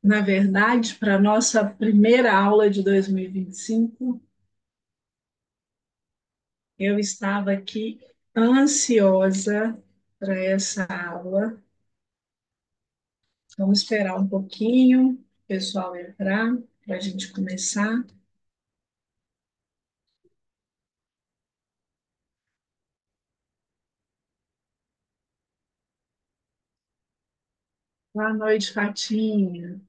Na verdade, para a nossa primeira aula de 2025, eu estava aqui ansiosa para essa aula. Vamos esperar um pouquinho, o pessoal entrar, para a gente começar. Boa noite, Fatinha.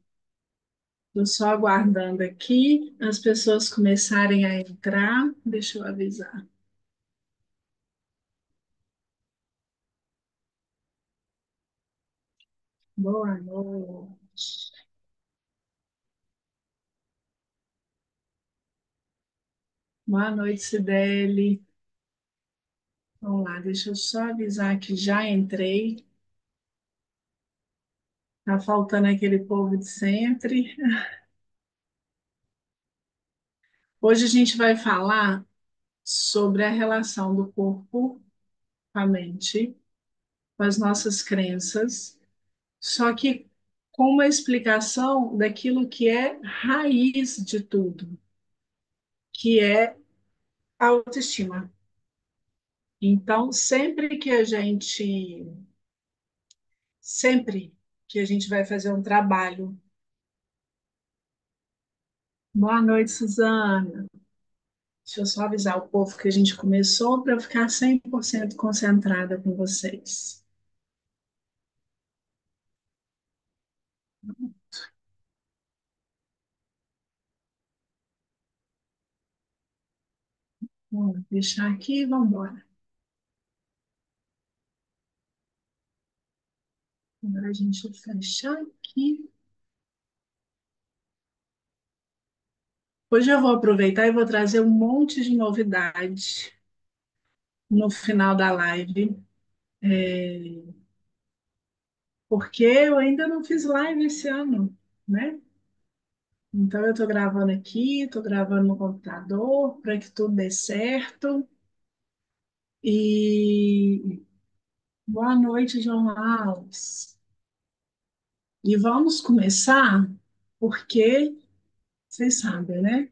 Estou só aguardando aqui as pessoas começarem a entrar. Deixa eu avisar. Boa noite. Boa noite, Sibeli. Vamos lá, deixa eu só avisar que já entrei. Tá faltando aquele povo de sempre. Hoje a gente vai falar sobre a relação do corpo com a mente, com as nossas crenças, só que com uma explicação daquilo que é raiz de tudo, que é a autoestima. Então, sempre que a gente vai fazer um trabalho. Boa noite, Suzana. Deixa eu só avisar o povo que a gente começou para eu ficar 100% concentrada com vocês. Vamos deixar aqui e vamos embora. Agora a gente fechar aqui. Hoje eu vou aproveitar e vou trazer um monte de novidade no final da live, porque eu ainda não fiz live esse ano, né? Então eu estou gravando aqui, estou gravando no computador para que tudo dê certo. E boa noite, João Alves. E vamos começar porque vocês sabem, né?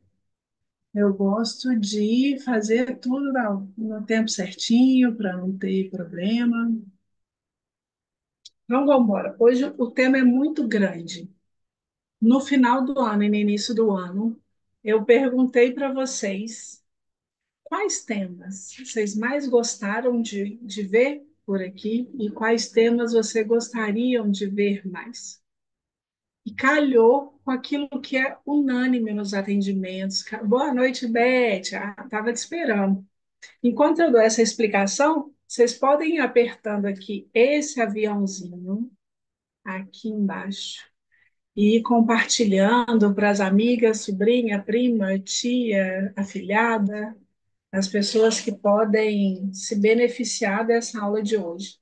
Eu gosto de fazer tudo no tempo certinho, para não ter problema. Vamos embora. Hoje o tema é muito grande. No final do ano e no início do ano, eu perguntei para vocês quais temas vocês mais gostaram de ver por aqui e quais temas vocês gostariam de ver mais. E calhou com aquilo que é unânime nos atendimentos. Boa noite, Beth. Estava te esperando. Enquanto eu dou essa explicação, vocês podem ir apertando aqui esse aviãozinho aqui embaixo e ir compartilhando para as amigas, sobrinha, prima, tia, afilhada, as pessoas que podem se beneficiar dessa aula de hoje.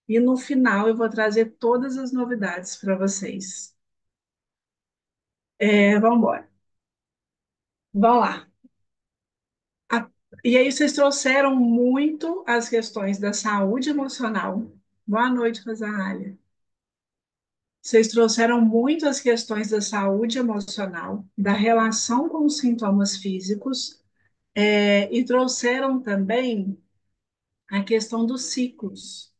E no final eu vou trazer todas as novidades para vocês. Vamos embora. Vamos lá. A- E aí vocês trouxeram muito as questões da saúde emocional. Boa noite, Rosália. Vocês trouxeram muito as questões da saúde emocional, da relação com os sintomas físicos, e trouxeram também a questão dos ciclos.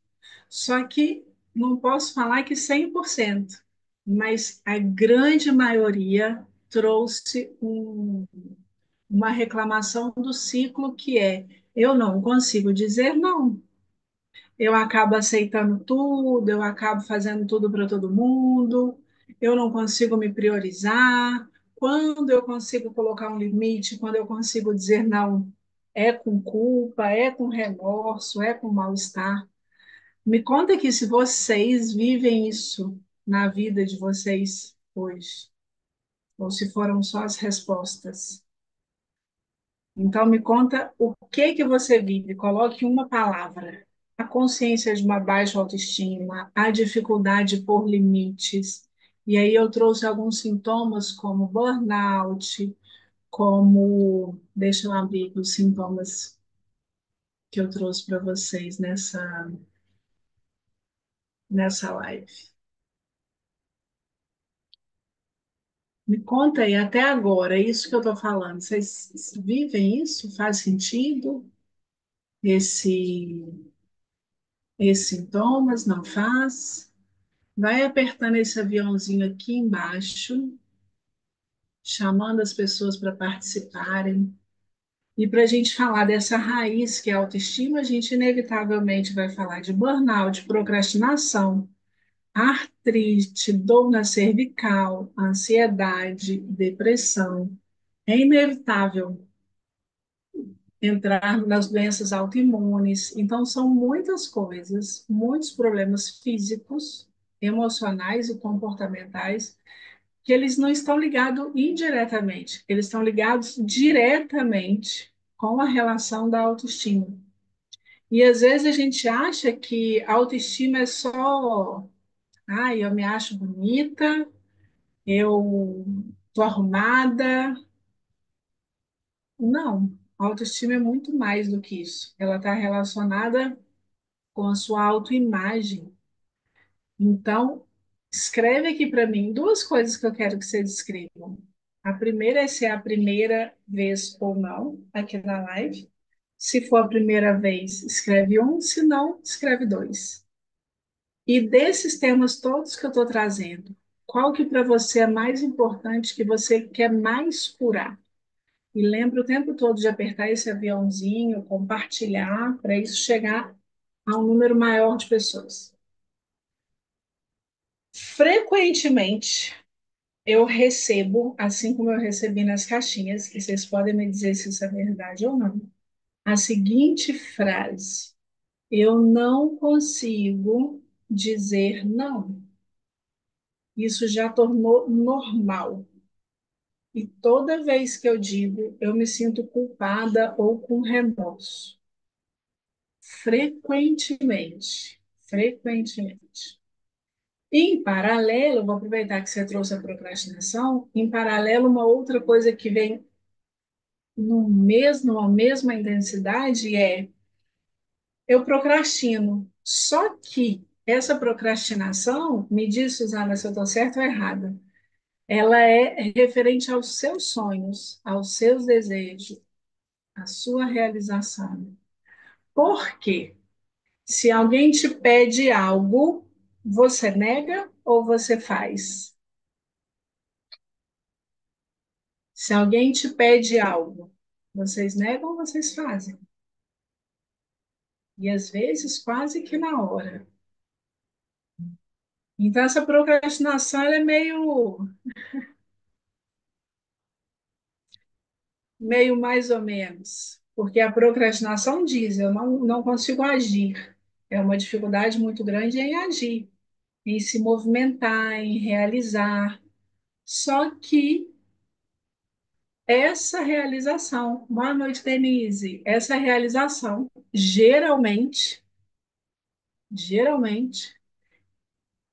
Só que não posso falar que 100%, mas a grande maioria trouxe uma reclamação do ciclo que é: eu não consigo dizer não. Eu acabo aceitando tudo, eu acabo fazendo tudo para todo mundo, eu não consigo me priorizar. Quando eu consigo colocar um limite, quando eu consigo dizer não, é com culpa, é com remorso, é com mal-estar. Me conta aqui se vocês vivem isso na vida de vocês hoje, ou se foram só as respostas. Então, me conta o que que você vive. Coloque uma palavra. A consciência de uma baixa autoestima, a dificuldade por limites. E aí eu trouxe alguns sintomas como burnout, como, deixa eu abrir os sintomas que eu trouxe para vocês nessa live. Me conta aí, até agora, isso que eu estou falando, vocês vivem isso? Faz sentido? Esse, esses sintomas? Não faz? Vai apertando esse aviãozinho aqui embaixo, chamando as pessoas para participarem. E para a gente falar dessa raiz que é a autoestima, a gente inevitavelmente vai falar de burnout, procrastinação, artrite, dor na cervical, ansiedade, depressão. É inevitável entrar nas doenças autoimunes. Então, são muitas coisas, muitos problemas físicos, emocionais e comportamentais que eles não estão ligados indiretamente, eles estão ligados diretamente com a relação da autoestima. E às vezes a gente acha que a autoestima é só, eu me acho bonita, eu tô arrumada. Não, a autoestima é muito mais do que isso. Ela está relacionada com a sua autoimagem. Então, escreve aqui para mim duas coisas que eu quero que vocês escrevam. A primeira é se é a primeira vez ou não aqui na live. Se for a primeira vez, escreve um, se não, escreve dois. E desses temas todos que eu estou trazendo, qual que para você é mais importante, que você quer mais curar? E lembra o tempo todo de apertar esse aviãozinho, compartilhar, para isso chegar a um número maior de pessoas. Frequentemente, eu recebo, assim como eu recebi nas caixinhas, que vocês podem me dizer se isso é verdade ou não, a seguinte frase: eu não consigo dizer não. Isso já tornou normal. E toda vez que eu digo, eu me sinto culpada ou com remorso. Frequentemente. Frequentemente. Em paralelo, vou aproveitar que você trouxe a procrastinação, em paralelo, uma outra coisa que vem no mesmo, numa mesma intensidade é eu procrastino. Só que essa procrastinação, me diz, Suzana, se eu estou certa ou errada, ela é referente aos seus sonhos, aos seus desejos, à sua realização. Por quê? Se alguém te pede algo, você nega ou você faz? Se alguém te pede algo, vocês negam ou vocês fazem? E às vezes quase que na hora. Então essa procrastinação ela é meio mais ou menos, porque a procrastinação diz, eu não consigo agir. É uma dificuldade muito grande em agir, em se movimentar, em realizar. Só que essa realização, boa noite, Denise, essa realização, geralmente,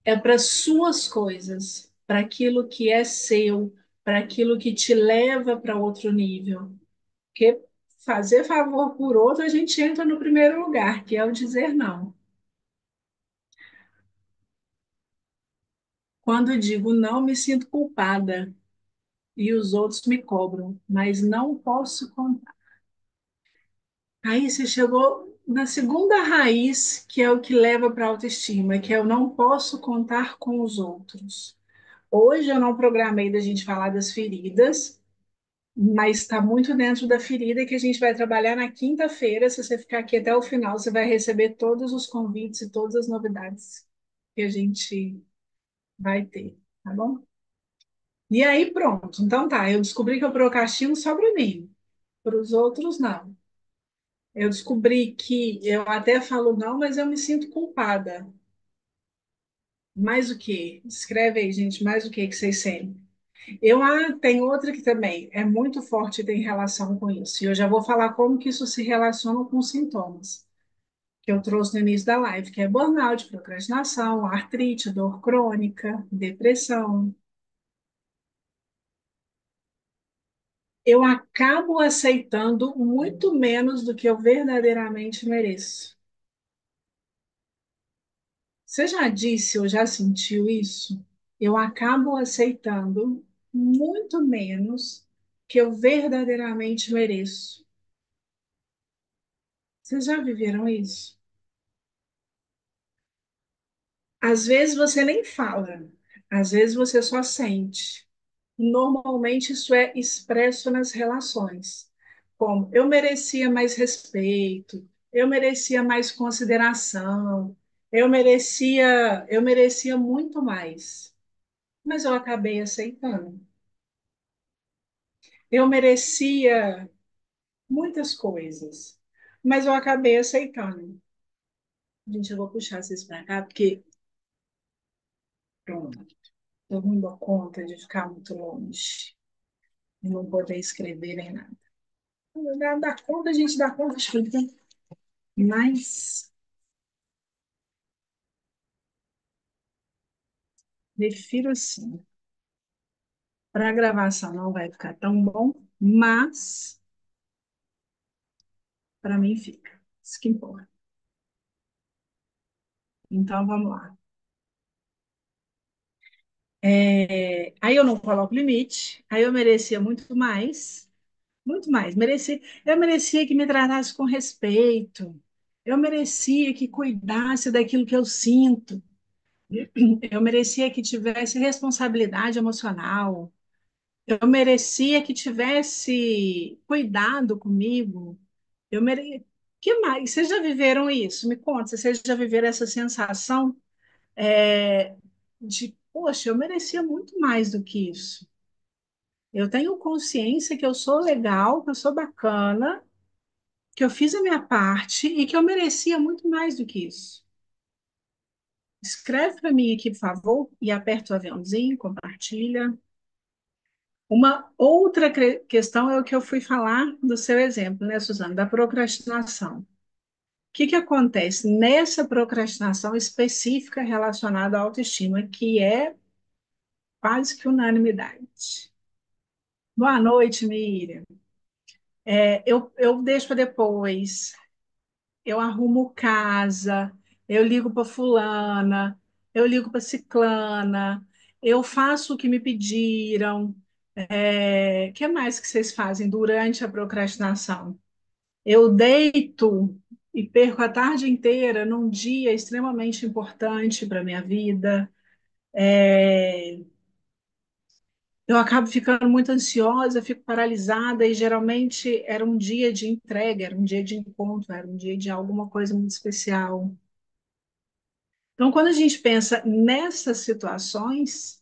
é para suas coisas, para aquilo que é seu, para aquilo que te leva para outro nível. Porque fazer favor por outro, a gente entra no primeiro lugar, que é o dizer não. Quando digo não, me sinto culpada e os outros me cobram, mas não posso contar. Aí você chegou na segunda raiz, que é o que leva para a autoestima, que é eu não posso contar com os outros. Hoje eu não programei da gente falar das feridas, mas está muito dentro da ferida que a gente vai trabalhar na quinta-feira. Se você ficar aqui até o final, você vai receber todos os convites e todas as novidades que a gente vai ter, tá bom? E aí, pronto. Então tá, eu descobri que eu procrastino só para mim, para os outros não. Eu descobri que eu até falo não, mas eu me sinto culpada. Mais o quê? Escreve aí, gente, mais o que vocês sentem? Tem outra que também é muito forte e tem relação com isso. E eu já vou falar como que isso se relaciona com os sintomas que eu trouxe no início da live, que é burnout, procrastinação, artrite, dor crônica, depressão. Eu acabo aceitando muito menos do que eu verdadeiramente mereço. Você já disse ou já sentiu isso? Eu acabo aceitando. muito menos que eu verdadeiramente mereço. Vocês já viveram isso? Às vezes você nem fala, às vezes você só sente. Normalmente isso é expresso nas relações, como eu merecia mais respeito, eu merecia mais consideração, eu merecia muito mais, mas eu acabei aceitando. Eu merecia muitas coisas, mas eu acabei aceitando. Gente, eu vou puxar vocês para cá, porque pronto, eu não dou conta de ficar muito longe e não poder escrever nem nada. Dá conta, a gente dá conta, escrita, mas prefiro assim. Para a gravação não vai ficar tão bom, mas para mim fica. Isso que importa. Então vamos lá. Aí eu não coloco limite, aí eu merecia muito mais. Muito mais. Eu merecia que me tratasse com respeito. Eu merecia que cuidasse daquilo que eu sinto. Eu merecia que tivesse responsabilidade emocional. Eu merecia que tivesse cuidado comigo. Eu mere... Que mais? Vocês já viveram isso? Me conta, vocês já viveram essa sensação de, poxa, eu merecia muito mais do que isso. Eu tenho consciência que eu sou legal, que eu sou bacana, que eu fiz a minha parte e que eu merecia muito mais do que isso. Escreve para mim aqui, por favor, e aperta o aviãozinho, compartilha. Uma outra questão é o que eu fui falar do seu exemplo, né, Suzana, da procrastinação. O que que acontece nessa procrastinação específica relacionada à autoestima, que é quase que unanimidade? Boa noite, Miriam. Eu deixo para depois, eu arrumo casa, eu ligo para fulana, eu ligo para ciclana, eu faço o que me pediram. Que mais que vocês fazem durante a procrastinação? Eu deito e perco a tarde inteira num dia extremamente importante para minha vida. É, eu acabo ficando muito ansiosa, fico paralisada e geralmente era um dia de entrega, era um dia de encontro, era um dia de alguma coisa muito especial. Então, quando a gente pensa nessas situações,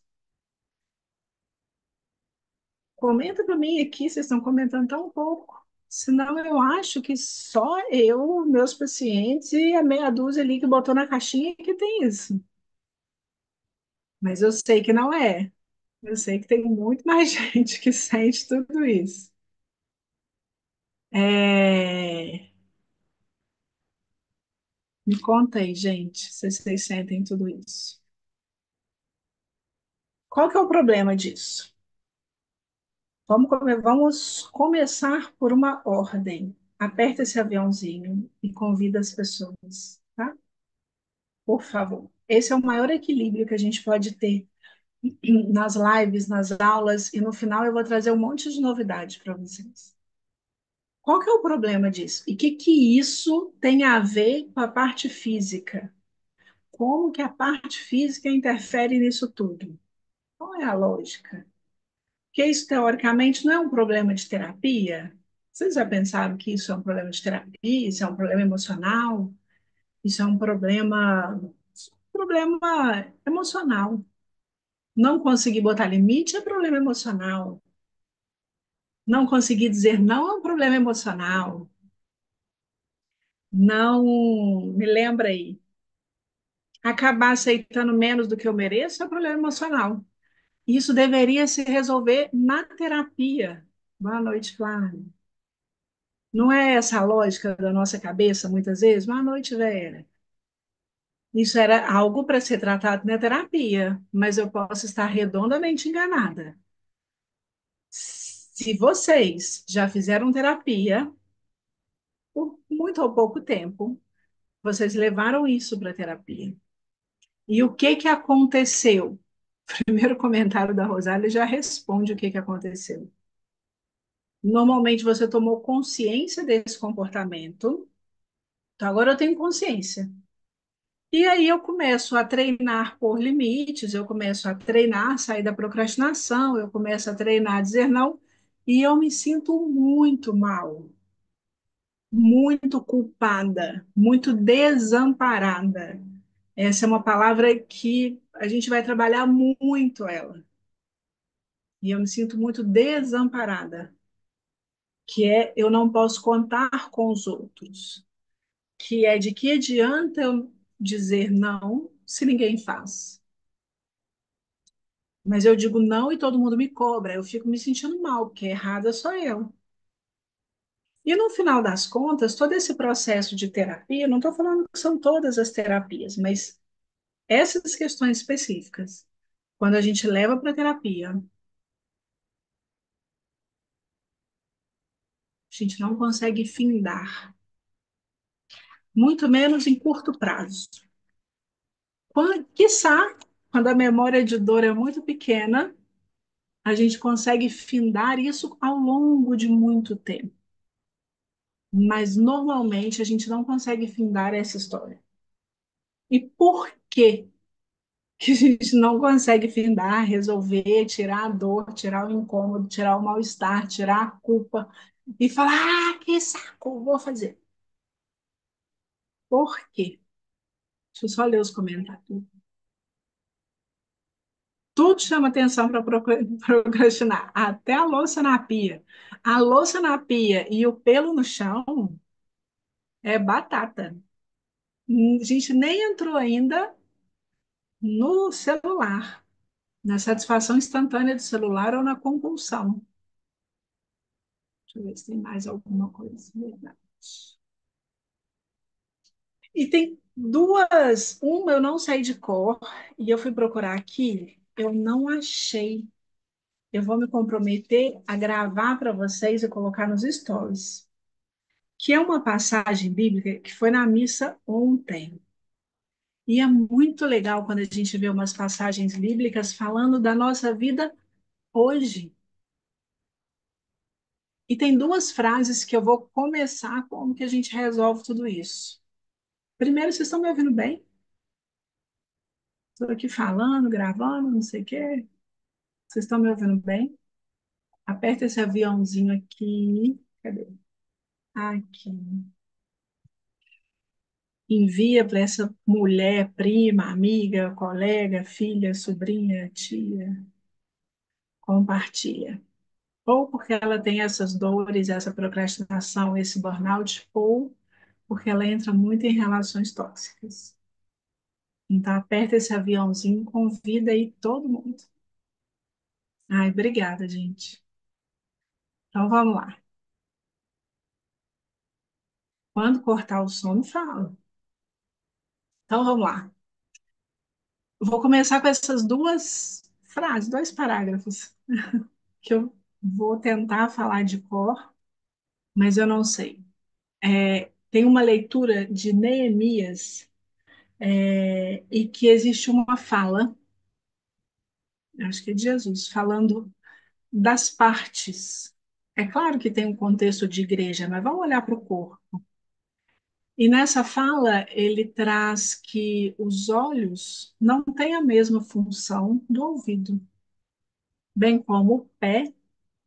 comenta para mim aqui, vocês estão comentando tão pouco. Senão eu acho que só eu, meus pacientes e a meia dúzia ali que botou na caixinha que tem isso. Mas eu sei que não é. Eu sei que tem muito mais gente que sente tudo isso. É, Me conta aí, gente, se vocês sentem tudo isso. Qual que é o problema disso? Vamos começar por uma ordem. Aperta esse aviãozinho e convida as pessoas, tá? Por favor. Esse é o maior equilíbrio que a gente pode ter nas lives, nas aulas, e no final eu vou trazer um monte de novidade para vocês. Qual que é o problema disso? E o que isso tem a ver com a parte física? Como que a parte física interfere nisso tudo? Qual é a lógica? Que isso, teoricamente, não é um problema de terapia? Vocês já pensaram que isso é um problema de terapia? Isso é um problema emocional? Isso é um problema emocional. Não conseguir botar limite é problema emocional. Não conseguir dizer não é um problema emocional. Não me lembra aí. Acabar aceitando menos do que eu mereço é problema emocional. Isso deveria se resolver na terapia. Boa noite, Flávio. Não é essa a lógica da nossa cabeça, muitas vezes? Boa noite, Vera. Isso era algo para ser tratado na terapia, mas eu posso estar redondamente enganada. Se vocês já fizeram terapia por muito ou pouco tempo, vocês levaram isso para a terapia. E o que que aconteceu? Primeiro comentário da Rosália já responde o que que aconteceu. Normalmente você tomou consciência desse comportamento, então agora eu tenho consciência. E aí eu começo a treinar por limites, eu começo a treinar, sair da procrastinação, eu começo a treinar a dizer não, e eu me sinto muito mal, muito culpada, muito desamparada. Essa é uma palavra que a gente vai trabalhar muito ela. E eu me sinto muito desamparada, que é eu não posso contar com os outros, que é de que adianta eu dizer não se ninguém faz. Mas eu digo não e todo mundo me cobra, eu fico me sentindo mal, porque errada sou eu. E no final das contas, todo esse processo de terapia, não estou falando que são todas as terapias, mas essas questões específicas, quando a gente leva para terapia, a gente não consegue findar, muito menos em curto prazo. Quiçá, quando a memória de dor é muito pequena, a gente consegue findar isso ao longo de muito tempo. Mas normalmente a gente não consegue findar essa história. E por que que a gente não consegue findar, resolver, tirar a dor, tirar o incômodo, tirar o mal-estar, tirar a culpa e falar: ah, que saco, vou fazer. Por quê? Deixa eu só ler os comentários. Tudo chama atenção para procrastinar, até a louça na pia. A louça na pia e o pelo no chão é batata. A gente nem entrou ainda no celular, na satisfação instantânea do celular ou na compulsão. Deixa eu ver se tem mais alguma coisa. Verdade. E tem duas. Uma eu não sei de cor e eu fui procurar aqui, eu não achei. Eu vou me comprometer a gravar para vocês e colocar nos stories, que é uma passagem bíblica que foi na missa ontem. E é muito legal quando a gente vê umas passagens bíblicas falando da nossa vida hoje. E tem duas frases que eu vou começar como que a gente resolve tudo isso. Primeiro, vocês estão me ouvindo bem? Estou aqui falando, gravando, não sei o quê. Vocês estão me ouvindo bem? Aperta esse aviãozinho aqui. Cadê? Aqui. Envia para essa mulher, prima, amiga, colega, filha, sobrinha, tia. Compartilha. Ou porque ela tem essas dores, essa procrastinação, esse burnout, ou porque ela entra muito em relações tóxicas. Então, aperta esse aviãozinho, convida aí todo mundo. Ai, obrigada, gente. Então, vamos lá. Quando cortar o som, me fala. Então, vamos lá. Vou começar com essas duas frases, dois parágrafos, que eu vou tentar falar de cor, mas eu não sei. Tem uma leitura de Neemias, e que existe uma fala, acho que é de Jesus, falando das partes. É claro que tem um contexto de igreja, mas vamos olhar para o corpo. E nessa fala, ele traz que os olhos não têm a mesma função do ouvido, bem como o pé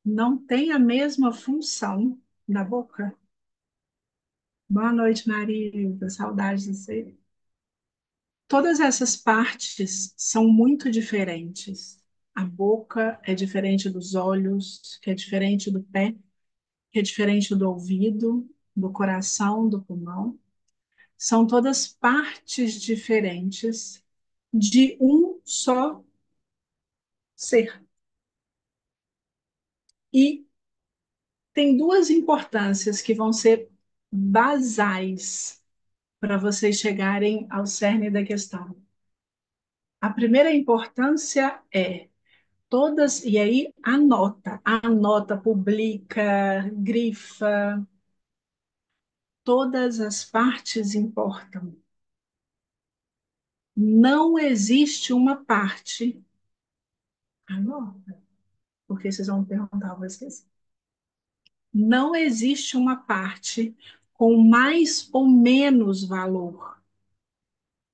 não tem a mesma função da boca. Boa noite, Maria. Saudades de você. Todas essas partes são muito diferentes. A boca é diferente dos olhos, que é diferente do pé, que é diferente do ouvido, do coração, do pulmão. São todas partes diferentes de um só ser. E tem duas importâncias que vão ser basais para vocês chegarem ao cerne da questão. A primeira importância é todas, e aí anota, publica, grifa, todas as partes importam. Não existe uma parte Anota, porque vocês vão me perguntar, eu vou esquecer. Não existe uma parte com mais ou menos valor.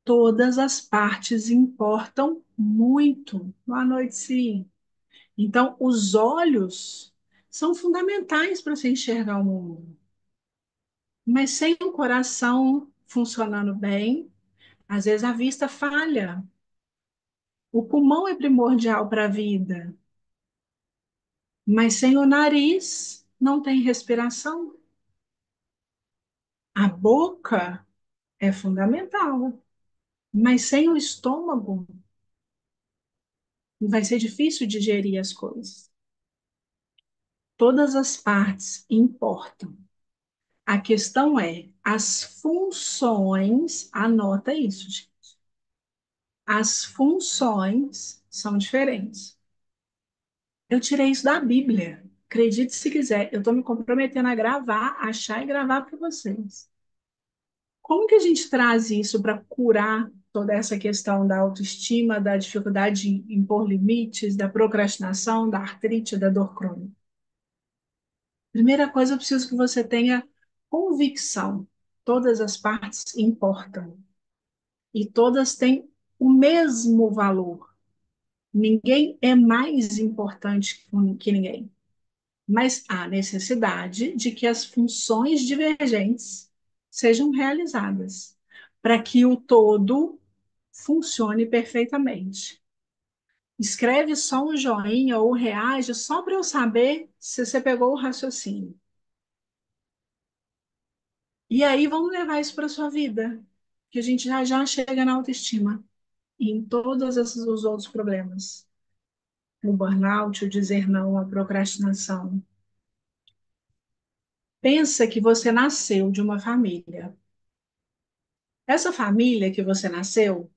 Todas as partes importam muito. Boa noite, sim. Então, os olhos são fundamentais para se enxergar o mundo. Mas sem o coração funcionando bem, às vezes a vista falha. O pulmão é primordial para a vida, mas sem o nariz não tem respiração. A boca é fundamental, mas sem o estômago vai ser difícil digerir as coisas. Todas as partes importam. A questão é as funções, anota isso, gente. As funções são diferentes. Eu tirei isso da Bíblia. Acredite se quiser, eu estou me comprometendo a gravar, achar e gravar para vocês. Como que a gente traz isso para curar toda essa questão da autoestima, da dificuldade de impor limites, da procrastinação, da artrite, da dor crônica? Primeira coisa, eu preciso que você tenha convicção. Todas as partes importam e todas têm o mesmo valor. Ninguém é mais importante que ninguém, mas há necessidade de que as funções divergentes sejam realizadas para que o todo funcione perfeitamente. Escreve só um joinha ou reage só para eu saber se você pegou o raciocínio. E aí vamos levar isso para a sua vida, que a gente já já chega na autoestima e em todos os outros problemas. O burnout, o dizer não, a procrastinação. Pensa que você nasceu de uma família. Essa família que você nasceu,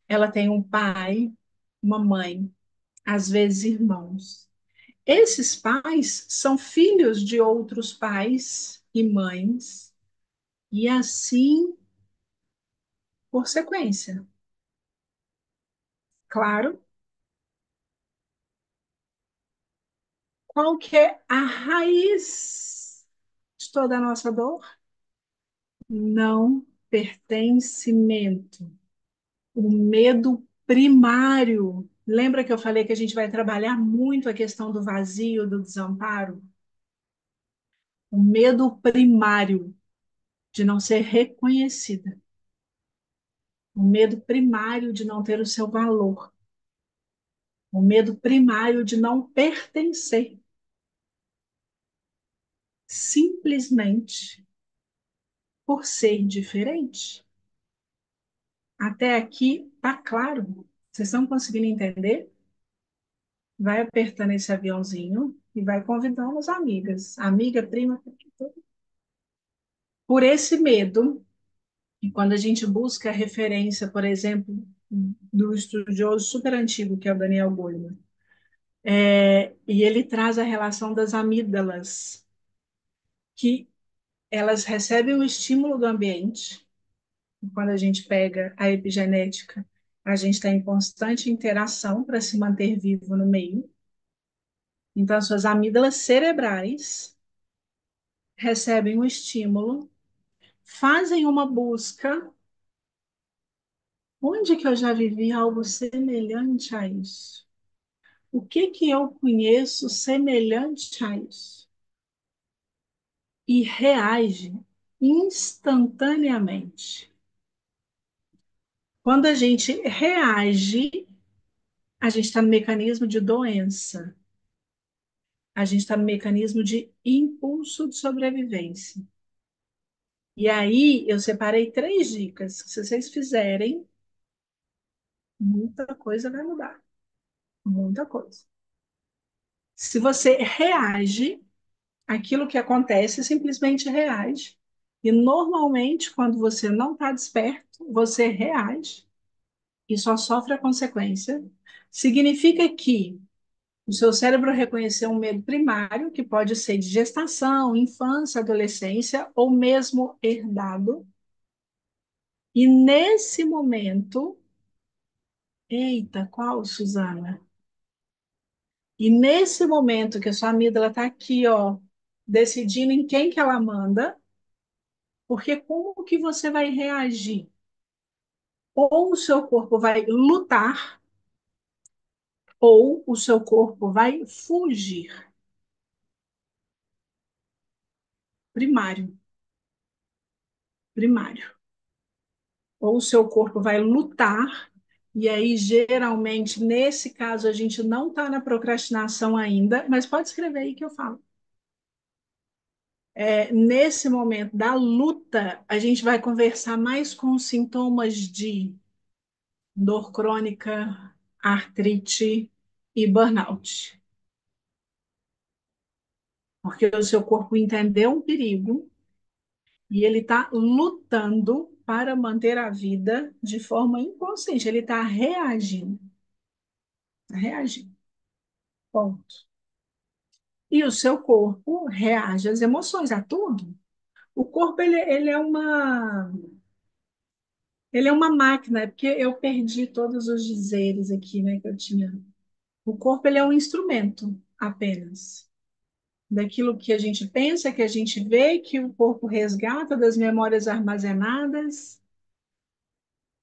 ela tem um pai, uma mãe, às vezes irmãos. Esses pais são filhos de outros pais e mães, e assim por sequência. Claro, qual que é a raiz de toda a nossa dor? Não pertencimento. O medo primário. Lembra que eu falei que a gente vai trabalhar muito a questão do vazio, do desamparo? O medo primário de não ser reconhecida. O medo primário de não ter o seu valor. O medo primário de não pertencer. Simplesmente por ser diferente. Até aqui tá claro. Vocês estão conseguindo entender? Vai apertando esse aviãozinho e vai convidando as amigas. Amiga, prima, por esse medo. E quando a gente busca a referência, por exemplo, do estudioso super antigo, que é o Daniel Goleman, e ele traz a relação das amígdalas, que elas recebem o estímulo do ambiente. E quando a gente pega a epigenética, a gente está em constante interação para se manter vivo no meio. Então, as suas amígdalas cerebrais recebem um estímulo, fazem uma busca. Onde que eu já vivi algo semelhante a isso? O que que eu conheço semelhante a isso? E reage instantaneamente. Quando a gente reage, a gente está no mecanismo de doença. A gente está no mecanismo de impulso de sobrevivência. E aí eu separei três dicas. Se vocês fizerem, muita coisa vai mudar. Muita coisa. Se você reage, aquilo que acontece simplesmente reage. E normalmente, quando você não está desperto, você reage e só sofre a consequência. Significa que o seu cérebro reconheceu um medo primário, que pode ser de gestação, infância, adolescência, ou mesmo herdado. E nesse momento, eita, qual, Suzana? E nesse momento que a sua amígdala está aqui, ó, decidindo em quem que ela manda, porque como que você vai reagir? Ou o seu corpo vai lutar, ou o seu corpo vai fugir. Primário, primário. Ou o seu corpo vai lutar, e aí, geralmente, nesse caso, a gente não está na procrastinação ainda, mas pode escrever aí que eu falo. Nesse momento da luta, a gente vai conversar mais com sintomas de dor crônica, artrite e burnout. Porque o seu corpo entendeu um perigo e ele está lutando para manter a vida de forma inconsciente. Ele está reagindo, tá reagindo. Ponto. E o seu corpo reage às emoções, a tudo. O corpo ele é uma máquina, é porque eu perdi todos os dizeres aqui, né, que eu tinha. O corpo ele é um instrumento apenas. Daquilo que a gente pensa, que a gente vê, que o corpo resgata das memórias armazenadas,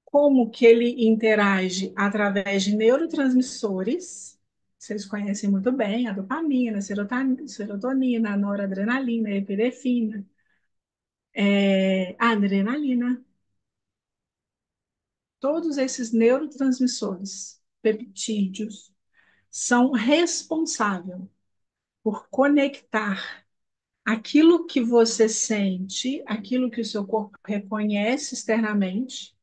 como que ele interage através de neurotransmissores, vocês conhecem muito bem, a dopamina, a serotonina, a noradrenalina, a epinefrina, a adrenalina, todos esses neurotransmissores, peptídeos, são responsáveis por conectar aquilo que você sente, aquilo que o seu corpo reconhece externamente,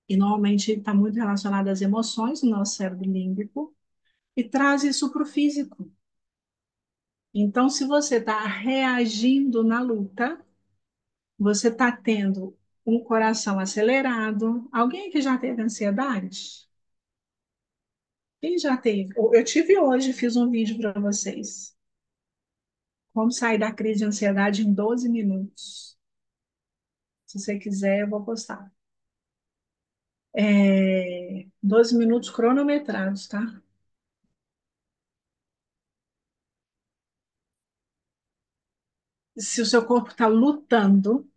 e normalmente está muito relacionado às emoções no nosso cérebro límbico, e traz isso para o físico. Então, se você está reagindo na luta, você está tendo um coração acelerado. Alguém que já teve ansiedade? Quem já teve? Eu tive hoje, fiz um vídeo para vocês. Como sair da crise de ansiedade em 12 minutos. Se você quiser, eu vou postar. 12 minutos cronometrados, tá? Se o seu corpo está lutando,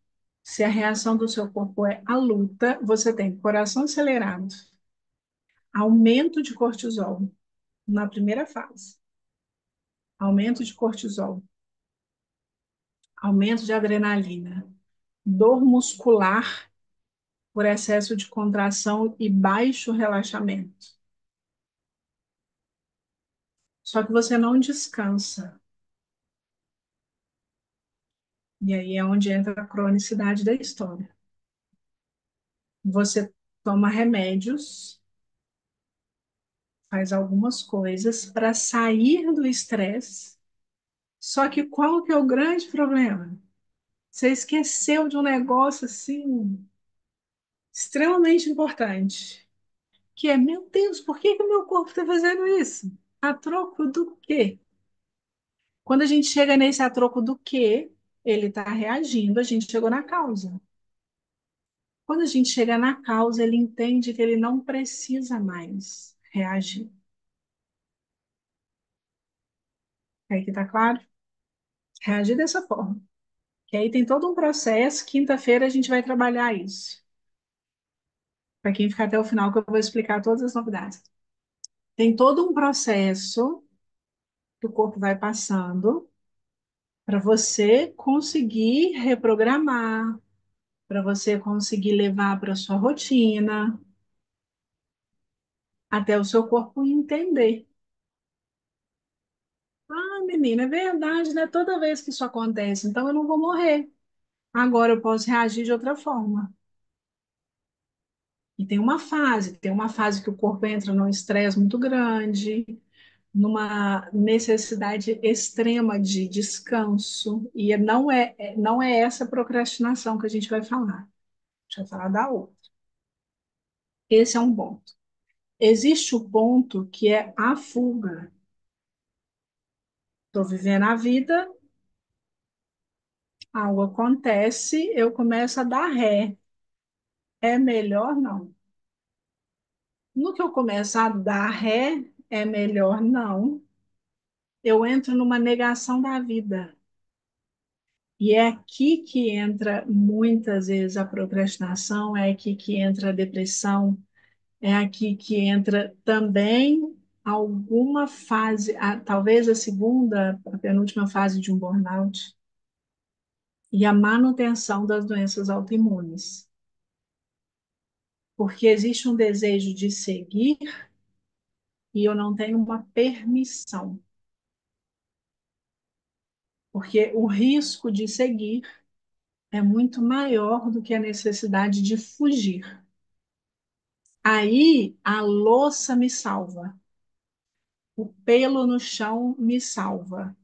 se a reação do seu corpo é a luta, você tem coração acelerado, aumento de cortisol na primeira fase, aumento de cortisol, aumento de adrenalina, dor muscular por excesso de contração e baixo relaxamento. Só que você não descansa. E aí é onde entra a cronicidade da história. Você toma remédios, faz algumas coisas para sair do estresse. Só que qual que é o grande problema? Você esqueceu de um negócio assim extremamente importante, que é, meu Deus, por que que o meu corpo está fazendo isso? A troco do quê? Quando a gente chega nesse a troco do quê, ele está reagindo, a gente chegou na causa. Quando a gente chega na causa, ele entende que ele não precisa mais reagir. Aí que tá claro? Reagir dessa forma. Que aí tem todo um processo. Quinta-feira a gente vai trabalhar isso. Para quem ficar até o final, que eu vou explicar todas as novidades. Tem todo um processo que o corpo vai passando para você conseguir reprogramar, para você conseguir levar para sua rotina, até o seu corpo entender. Ah, menina, é verdade, né? Toda vez que isso acontece, então eu não vou morrer. Agora eu posso reagir de outra forma. E tem uma fase que o corpo entra num estresse muito grande, numa necessidade extrema de descanso, e não é essa procrastinação que a gente vai falar. A gente vai falar da outra. Esse é um ponto. Existe o ponto que é a fuga. Estou vivendo a vida, algo acontece, eu começo a dar ré. É melhor não. No que eu começo a dar ré, é melhor não. Eu entro numa negação da vida. E é aqui que entra muitas vezes a procrastinação, é aqui que entra a depressão, é aqui que entra também alguma fase, talvez a segunda, a penúltima fase de um burnout, e a manutenção das doenças autoimunes. Porque existe um desejo de seguir e eu não tenho uma permissão. Porque o risco de seguir é muito maior do que a necessidade de fugir. Aí a louça me salva, o pelo no chão me salva.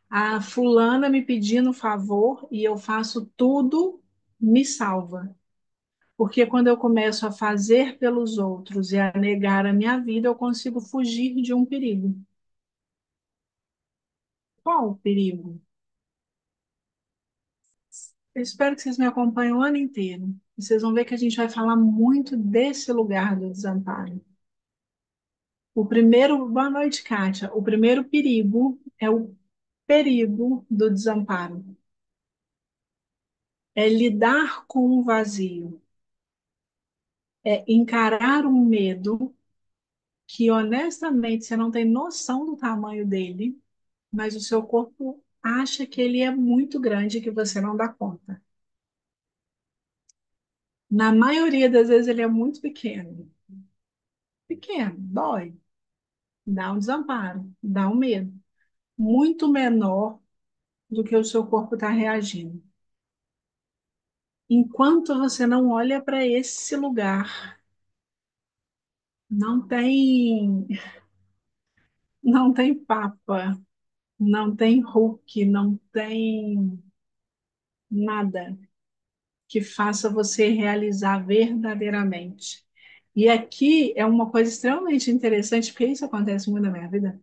A fulana me pedindo favor e eu faço tudo, me salva. Porque quando eu começo a fazer pelos outros e a negar a minha vida, eu consigo fugir de um perigo. Qual o perigo? Eu espero que vocês me acompanhem o ano inteiro. Vocês vão ver que a gente vai falar muito desse lugar do desamparo. O primeiro, boa noite, Kátia. O primeiro perigo é o perigo do desamparo. É lidar com o vazio, é encarar um medo que, honestamente, você não tem noção do tamanho dele, mas o seu corpo acha que ele é muito grande e que você não dá conta. Na maioria das vezes, ele é muito pequeno. Pequeno, dói, dá um desamparo, dá um medo. Muito menor do que o seu corpo está reagindo. Enquanto você não olha para esse lugar, não tem, não tem papa, não tem Hulk, não tem nada que faça você realizar verdadeiramente. E aqui é uma coisa extremamente interessante, porque isso acontece muito na minha vida.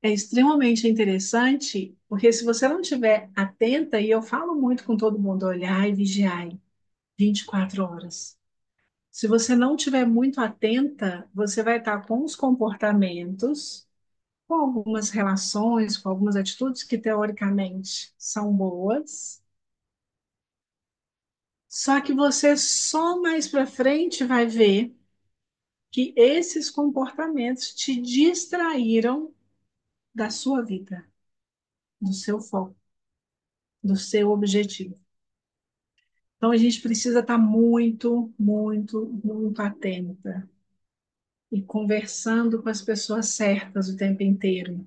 É extremamente interessante, porque se você não estiver atenta, e eu falo muito com todo mundo, olhar e vigiar 24 horas. Se você não estiver muito atenta, você vai estar com os comportamentos, com algumas relações, com algumas atitudes que teoricamente são boas, só que você só mais para frente vai ver que esses comportamentos te distraíram da sua vida, do seu foco, do seu objetivo. Então a gente precisa estar muito, muito, muito atenta e conversando com as pessoas certas o tempo inteiro.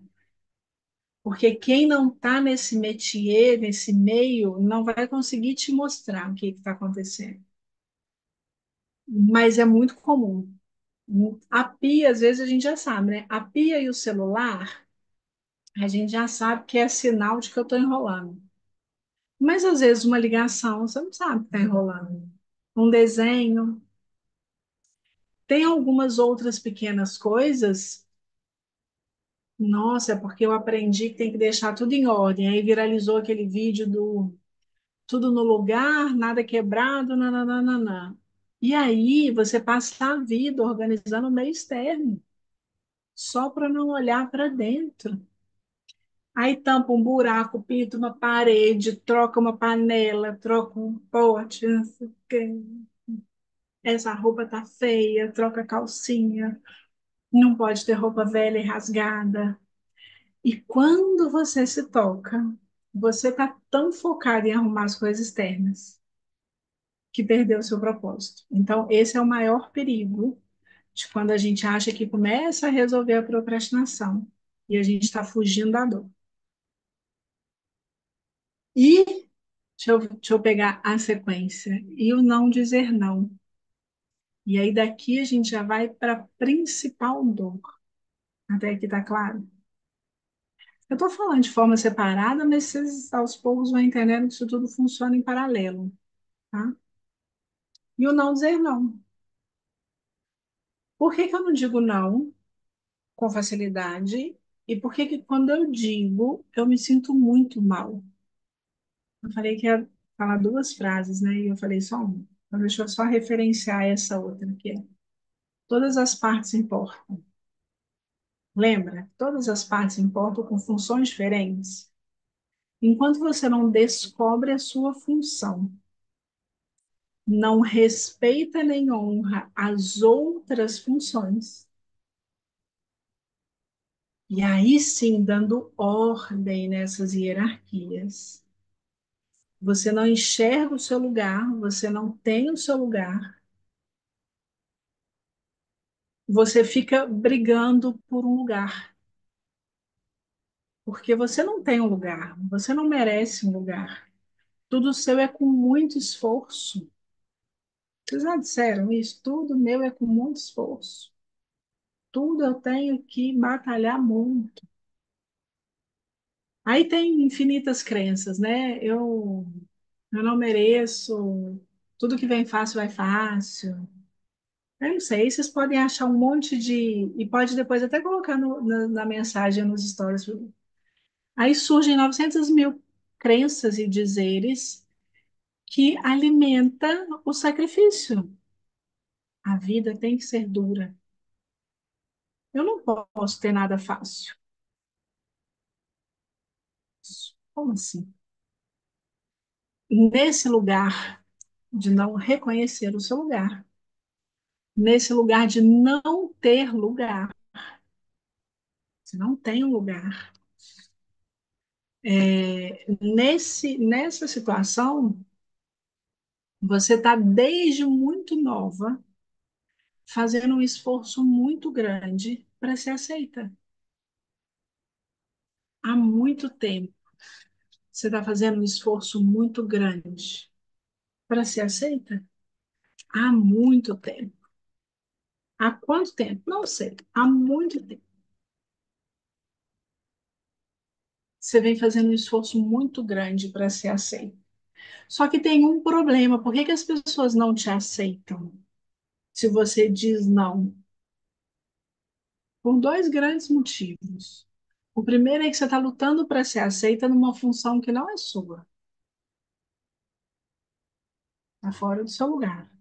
Porque quem não está nesse métier, nesse meio, não vai conseguir te mostrar o que está acontecendo. Mas é muito comum. A pia, às vezes, a gente já sabe, né? A pia e o celular, a gente já sabe que é sinal de que eu estou enrolando. Mas, às vezes, uma ligação, você não sabe que está enrolando. Um desenho. Tem algumas outras pequenas coisas. Nossa, é porque eu aprendi que tem que deixar tudo em ordem. Aí viralizou aquele vídeo do tudo no lugar, nada quebrado, nananana. E aí você passa a vida organizando o meio externo, só para não olhar para dentro. Aí tampa um buraco, pinta uma parede, troca uma panela, troca um pote, não sei o quê. Essa roupa tá feia, troca a calcinha, não pode ter roupa velha e rasgada. E quando você se toca, você tá tão focado em arrumar as coisas externas que perdeu o seu propósito. Então, esse é o maior perigo de quando a gente acha que começa a resolver a procrastinação e a gente está fugindo da dor. E deixa eu pegar a sequência. E o não dizer não. E aí daqui a gente já vai para a principal dor. Até aqui tá claro? Eu estou falando de forma separada, mas vocês aos poucos vão entendendo que isso tudo funciona em paralelo, tá? E o não dizer não. Por que que eu não digo não com facilidade? E por que que quando eu digo, eu me sinto muito mal? Eu falei que ia falar duas frases, né? E eu falei só uma. Então, deixa eu só referenciar essa outra aqui. Todas as partes importam. Lembra? Todas as partes importam com funções diferentes. Enquanto você não descobre a sua função, não respeita nem honra as outras funções, e aí sim dando ordem nessas hierarquias. Você não enxerga o seu lugar, você não tem o seu lugar, você fica brigando por um lugar, porque você não tem um lugar, você não merece um lugar. Tudo seu é com muito esforço. Vocês já disseram isso? Tudo meu é com muito esforço. Tudo eu tenho que batalhar muito. Aí tem infinitas crenças, né? Eu não mereço, tudo que vem fácil vai fácil. Eu não sei, vocês podem achar um monte de. E pode depois até colocar na mensagem, nos stories. Aí surgem 900 mil crenças e dizeres que alimenta o sacrifício. A vida tem que ser dura. Eu não posso ter nada fácil. Como assim? Nesse lugar de não reconhecer o seu lugar, nesse lugar de não ter lugar, você não tem um lugar. Nessa situação, você está desde muito nova fazendo um esforço muito grande para ser aceita. Há muito tempo você está fazendo um esforço muito grande para ser aceita. Há muito tempo. Há quanto tempo? Não sei. Há muito tempo. Você vem fazendo um esforço muito grande para ser aceita. Só que tem um problema. Por que que as pessoas não te aceitam se você diz não? Por dois grandes motivos. O primeiro é que você está lutando para ser aceita numa função que não é sua, está fora do seu lugar.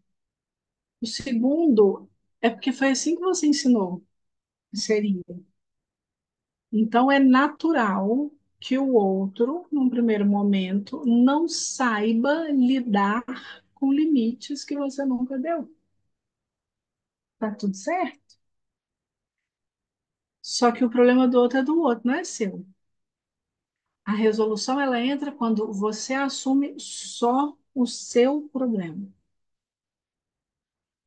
O segundo é porque foi assim que você ensinou que seria. Então é natural que o outro, num primeiro momento, não saiba lidar com limites que você nunca deu. Tá tudo certo? Só que o problema do outro é do outro, não é seu. A resolução ela entra quando você assume só o seu problema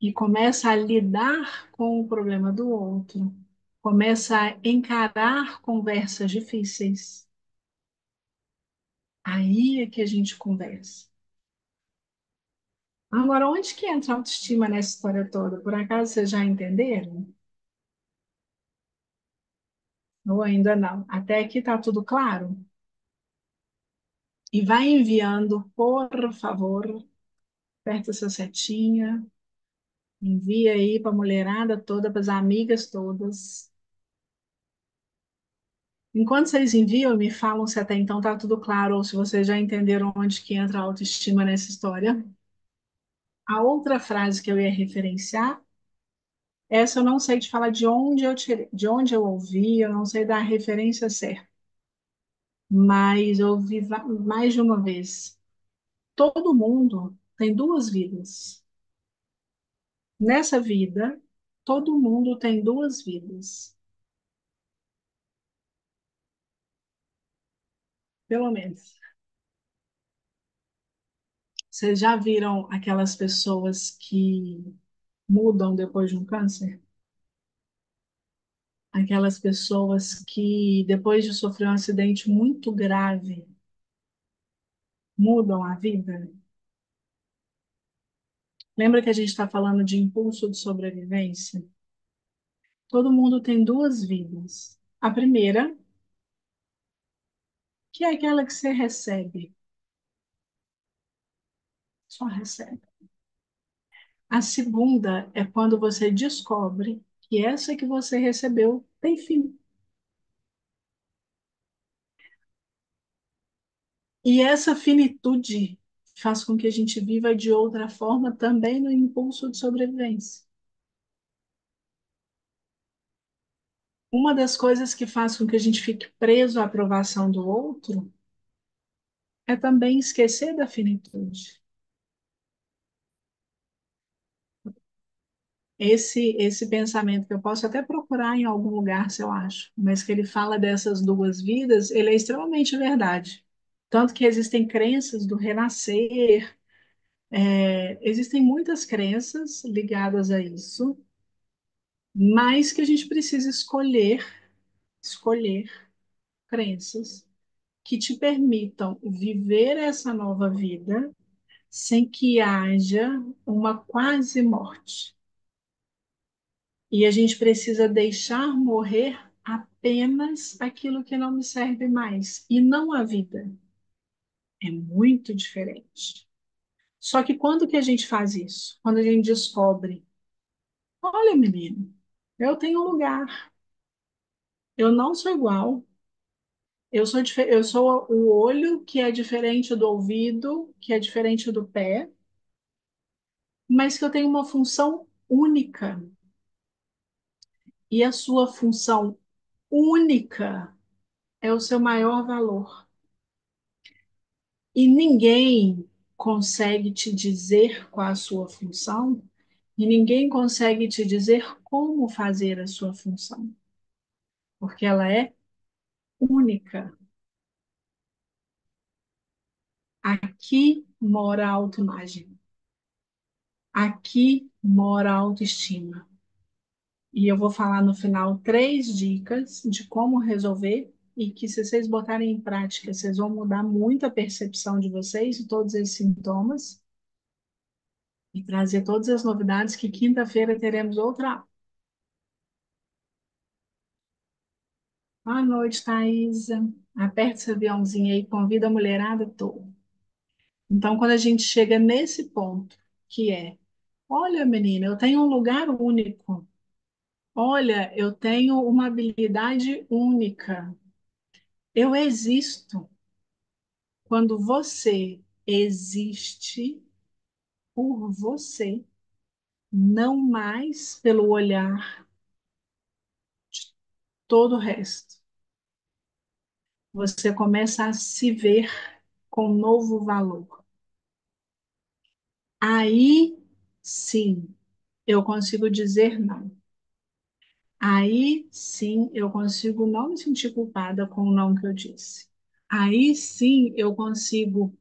e começa a lidar com o problema do outro, começa a encarar conversas difíceis. Aí é que a gente conversa. Agora, onde que entra a autoestima nessa história toda? Por acaso vocês já entenderam? Ou ainda não? Até aqui está tudo claro? E vai enviando, por favor, aperta essa setinha, envia aí para a mulherada toda, para as amigas todas. Enquanto vocês enviam, me falam se até então está tudo claro ou se vocês já entenderam onde que entra a autoestima nessa história. A outra frase que eu ia referenciar, essa eu não sei te falar de onde eu tirei, de onde eu ouvi, eu não sei dar a referência certa, mas eu ouvi mais de uma vez. Todo mundo tem duas vidas. Nessa vida, todo mundo tem duas vidas, pelo menos. Vocês já viram aquelas pessoas que mudam depois de um câncer? Aquelas pessoas que, depois de sofrer um acidente muito grave, mudam a vida? Lembra que a gente está falando de impulso de sobrevivência? Todo mundo tem duas vidas. A primeira, que é aquela que você recebe, só recebe. A segunda é quando você descobre que essa que você recebeu tem fim. E essa finitude faz com que a gente viva de outra forma também no impulso de sobrevivência. Uma das coisas que faz com que a gente fique preso à aprovação do outro é também esquecer da finitude. Esse pensamento que eu posso até procurar em algum lugar, se eu acho, mas que ele fala dessas duas vidas, ele é extremamente verdade. Tanto que existem crenças do renascer, existem muitas crenças ligadas a isso, mas que a gente precisa escolher crenças que te permitam viver essa nova vida sem que haja uma quase morte. E a gente precisa deixar morrer apenas aquilo que não me serve mais, e não a vida. É muito diferente. Só que quando que a gente faz isso? Quando a gente descobre, olha, menino, eu tenho um lugar, eu não sou igual, eu sou o olho que é diferente do ouvido, que é diferente do pé, mas que eu tenho uma função única. E a sua função única é o seu maior valor. E ninguém consegue te dizer qual a sua função, e ninguém consegue te dizer como fazer a sua função, porque ela é única. Aqui mora a autoimagem, aqui mora a autoestima. E eu vou falar no final três dicas de como resolver e que se vocês botarem em prática, vocês vão mudar muito a percepção de vocês de todos esses sintomas e trazer todas as novidades que quinta-feira teremos outra. Boa noite, Thaisa. Aperta esse aviãozinho aí, convida a mulherada toda. Então, quando a gente chega nesse ponto, que é, olha, menina, eu tenho um lugar único. Olha, eu tenho uma habilidade única. Eu existo. Quando você existe por você, não mais pelo olhar todo o resto. Você começa a se ver com novo valor. Aí sim eu consigo dizer não. Aí sim eu consigo não me sentir culpada com o não que eu disse. Aí sim eu consigo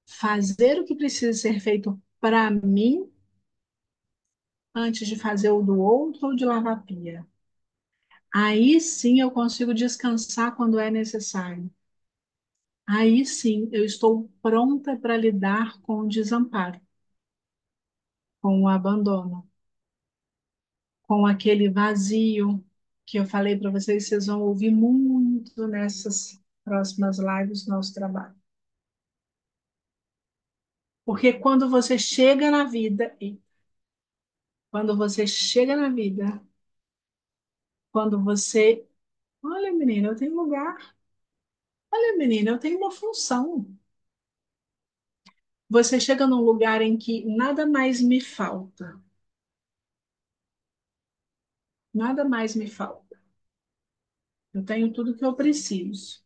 fazer o que precisa ser feito para mim antes de fazer o do outro ou de lavar a pia. Aí sim eu consigo descansar quando é necessário. Aí sim eu estou pronta para lidar com o desamparo, com o abandono, com aquele vazio que eu falei para vocês, vocês vão ouvir muito nessas próximas lives do nosso trabalho. Porque quando você chega na vida, quando você chega na vida, quando você, olha, menina, eu tenho lugar. Olha, menina, eu tenho uma função. Você chega num lugar em que nada mais me falta. Nada mais me falta. Eu tenho tudo que eu preciso.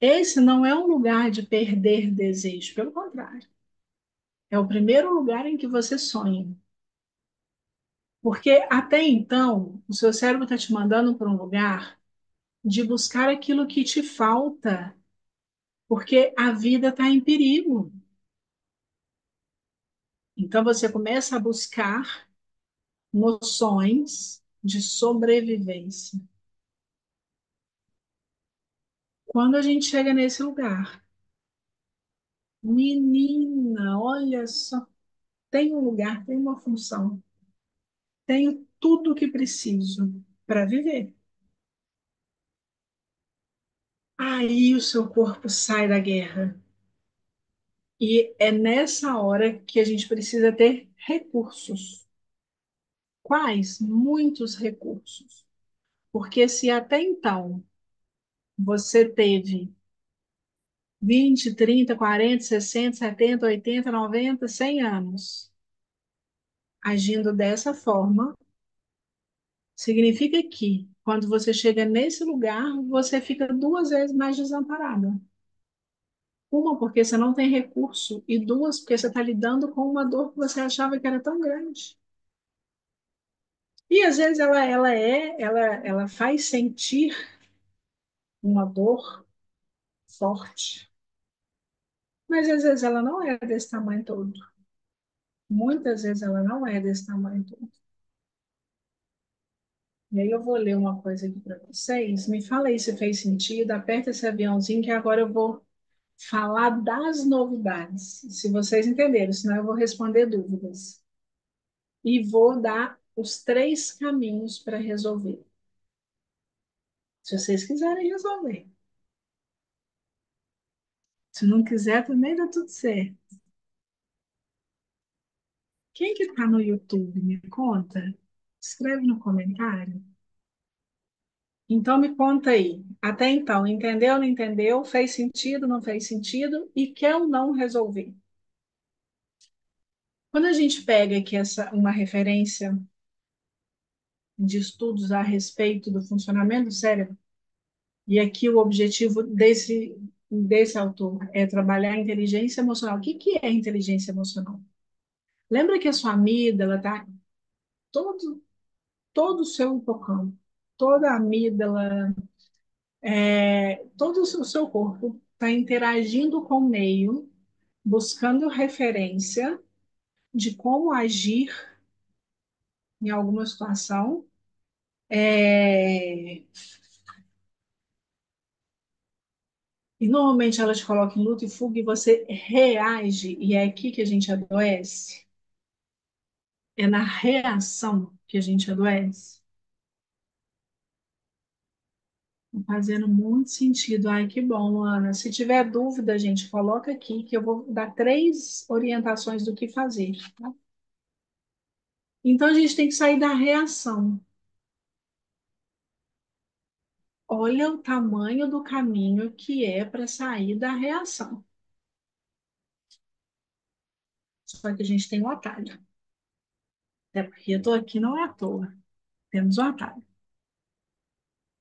Esse não é um lugar de perder desejo, pelo contrário. É o primeiro lugar em que você sonha. Porque até então, o seu cérebro está te mandando para um lugar de buscar aquilo que te falta, porque a vida está em perigo. Então você começa a buscar noções de sobrevivência. Quando a gente chega nesse lugar, menina, olha só, tem um lugar, tem uma função, tenho tudo o que preciso para viver. Aí o seu corpo sai da guerra. E é nessa hora que a gente precisa ter recursos. Quais? Muitos recursos. Porque se até então você teve 20, 30, 40, 60, 70, 80, 90, 100 anos agindo dessa forma, significa que Quando você chega nesse lugar, você fica duas vezes mais desamparada. Uma, porque você não tem recurso, e duas, porque você está lidando com uma dor que você achava que era tão grande. E às vezes ela faz sentir uma dor forte, mas às vezes ela não é desse tamanho todo. Muitas vezes ela não é desse tamanho todo. E aí eu vou ler uma coisa aqui para vocês. Me fala aí se fez sentido. Aperta esse aviãozinho que agora eu vou falar das novidades. Se vocês entenderam, senão eu vou responder dúvidas. E vou dar os três caminhos para resolver. Se vocês quiserem resolver. Se não quiser, também dá tudo certo. Quem que está no YouTube, me conta? Escreve no comentário. Então me conta aí. Até então, entendeu, não entendeu? Fez sentido, não fez sentido? E quer ou não resolver? Quando a gente pega aqui uma referência de estudos a respeito do funcionamento do cérebro, e aqui o objetivo desse autor é trabalhar a inteligência emocional. O que que é inteligência emocional? Lembra que a sua amígdala está todo, todo o seu hipocampo, toda a amígdala, todo o seu corpo está interagindo com o meio, buscando referência de como agir em alguma situação. É, E normalmente ela te coloca em luta e fuga e você reage, e é aqui que a gente adoece. É na reação que a gente adoece. Tá fazendo muito sentido. Ai, que bom, Ana. Se tiver dúvida, gente, coloca aqui que eu vou dar três orientações do que fazer, tá? Então a gente tem que sair da reação. Olha o tamanho do caminho que é para sair da reação. Só que a gente tem um atalho. Até porque eu estou aqui não é à toa. Temos um atalho.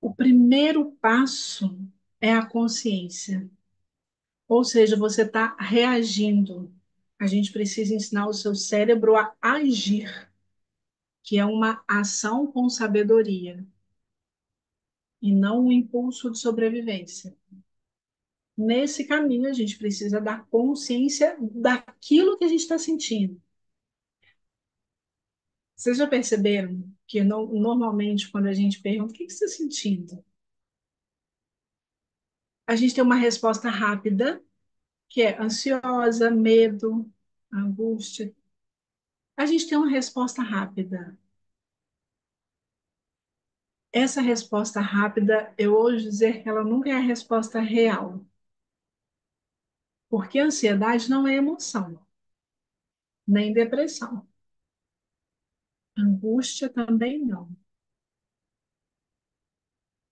O primeiro passo é a consciência, ou seja, você está reagindo. A gente precisa ensinar o seu cérebro a agir, que é uma ação com sabedoria, e não um impulso de sobrevivência. Nesse caminho, a gente precisa dar consciência daquilo que a gente está sentindo. Vocês já perceberam que normalmente, quando a gente pergunta o que você está sentindo, a gente tem uma resposta rápida, que é ansiosa, medo, angústia. A gente tem uma resposta rápida. Essa resposta rápida, eu ouso dizer que ela nunca é a resposta real, porque a ansiedade não é emoção, nem depressão. Angústia também não.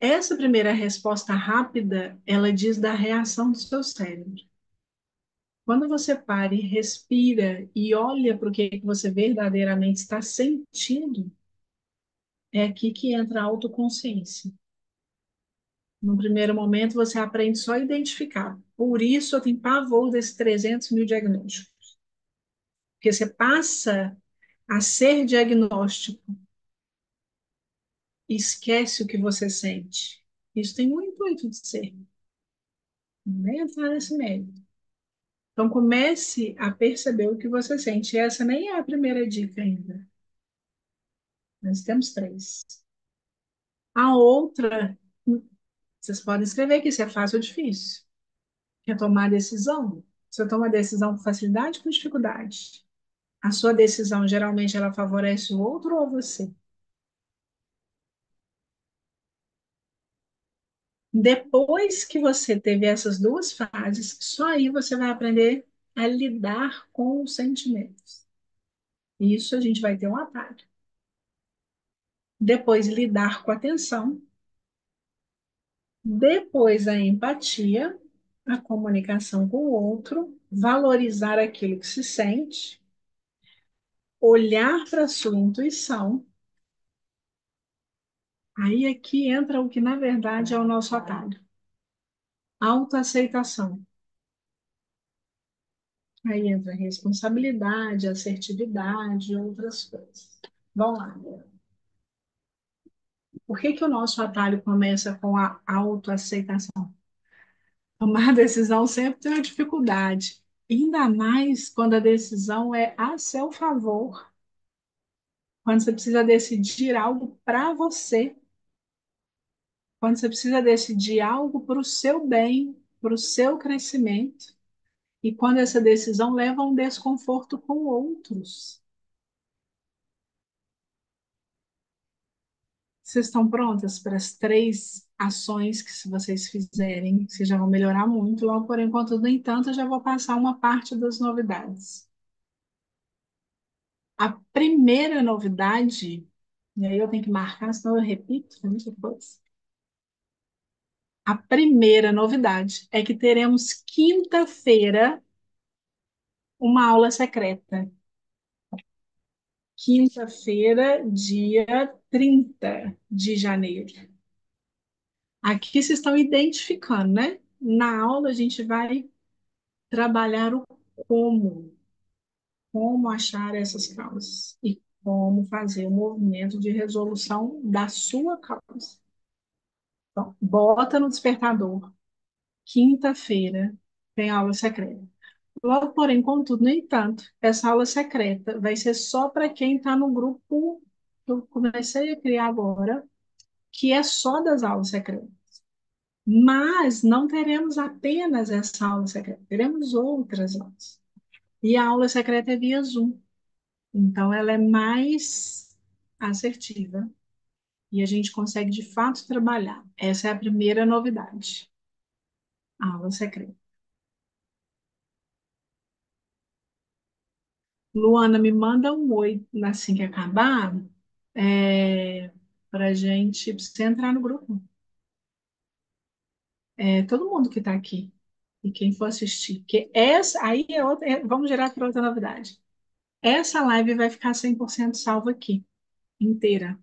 Essa primeira resposta rápida, ela diz da reação do seu cérebro. Quando você para e respira e olha para o que você verdadeiramente está sentindo, é aqui que entra a autoconsciência. No primeiro momento, você aprende só a identificar. Por isso, eu tenho pavor desses 300 mil diagnósticos. Porque você passa a ser diagnóstico e esquece o que você sente. Isso tem um intuito de ser. Não nem entrar nesse mérito. Então, comece a perceber o que você sente. Essa nem é a primeira dica ainda. Nós temos três. A outra, vocês podem escrever aqui se é fácil ou difícil. É tomar decisão. Você toma decisão com facilidade ou com dificuldade? A sua decisão geralmente ela favorece o outro ou você? Depois que você teve essas duas fases, só aí você vai aprender a lidar com os sentimentos. Isso a gente vai ter um atalho. Depois, lidar com a atenção. Depois, a empatia, a comunicação com o outro, valorizar aquilo que se sente, olhar para a sua intuição Aí aqui entra o que na verdade é o nosso atalho. Autoaceitação. Aí entra responsabilidade, assertividade e outras coisas. Vamos lá. Por que que o nosso atalho começa com a autoaceitação? Tomar decisão sempre tem uma dificuldade. Ainda mais quando a decisão é a seu favor, quando você precisa decidir algo para você, quando você precisa decidir algo para o seu bem, para o seu crescimento, e quando essa decisão leva a um desconforto com outros. Vocês estão prontas para as três ações que, se vocês fizerem, vocês já vão melhorar muito. Logo, por enquanto, no entanto, eu já vou passar uma parte das novidades. A primeira novidade, e aí eu tenho que marcar, senão eu repito, né, depois. A primeira novidade é que teremos quinta-feira uma aula secreta. Quinta-feira, dia 30 de janeiro. Aqui vocês estão identificando, né? Na aula a gente vai trabalhar o como, como achar essas causas e como fazer o movimento de resolução da sua causa. Então, bota no despertador. Quinta-feira tem aula secreta. Logo, porém, contudo, no entanto, essa aula secreta vai ser só para quem está no grupo que eu comecei a criar agora, que é só das aulas secretas. Mas não teremos apenas essa aula secreta, teremos outras aulas. E a aula secreta é via Zoom. Então, ela é mais assertiva e a gente consegue de fato trabalhar. Essa é a primeira novidade, a aula secreta. Luana, me manda um oi assim que acabar, para gente pra você entrar no grupo. Todo mundo que está aqui e quem for assistir. Porque essa aí é outra. Vamos gerar para outra novidade. Essa live vai ficar 100% salva aqui, inteira.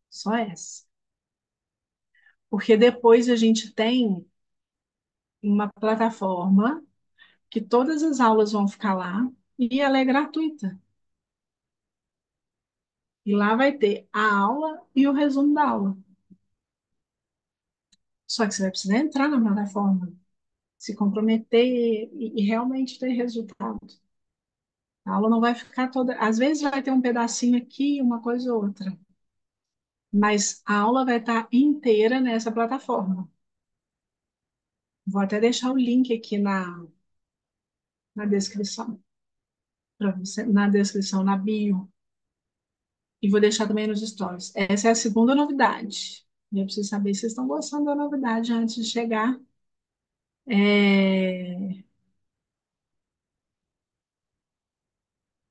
Só essa. Porque depois a gente tem uma plataforma que todas as aulas vão ficar lá e ela é gratuita. E lá vai ter a aula e o resumo da aula. Só que você vai precisar entrar na plataforma, se comprometer e realmente ter resultado. A aula não vai ficar toda. Às vezes vai ter um pedacinho aqui, uma coisa ou outra. Mas a aula vai estar inteira nessa plataforma. Vou até deixar o link aqui na descrição, para você, na descrição, na bio. E vou deixar também nos stories. Essa é a segunda novidade. E eu preciso saber se vocês estão gostando da novidade antes de chegar. é,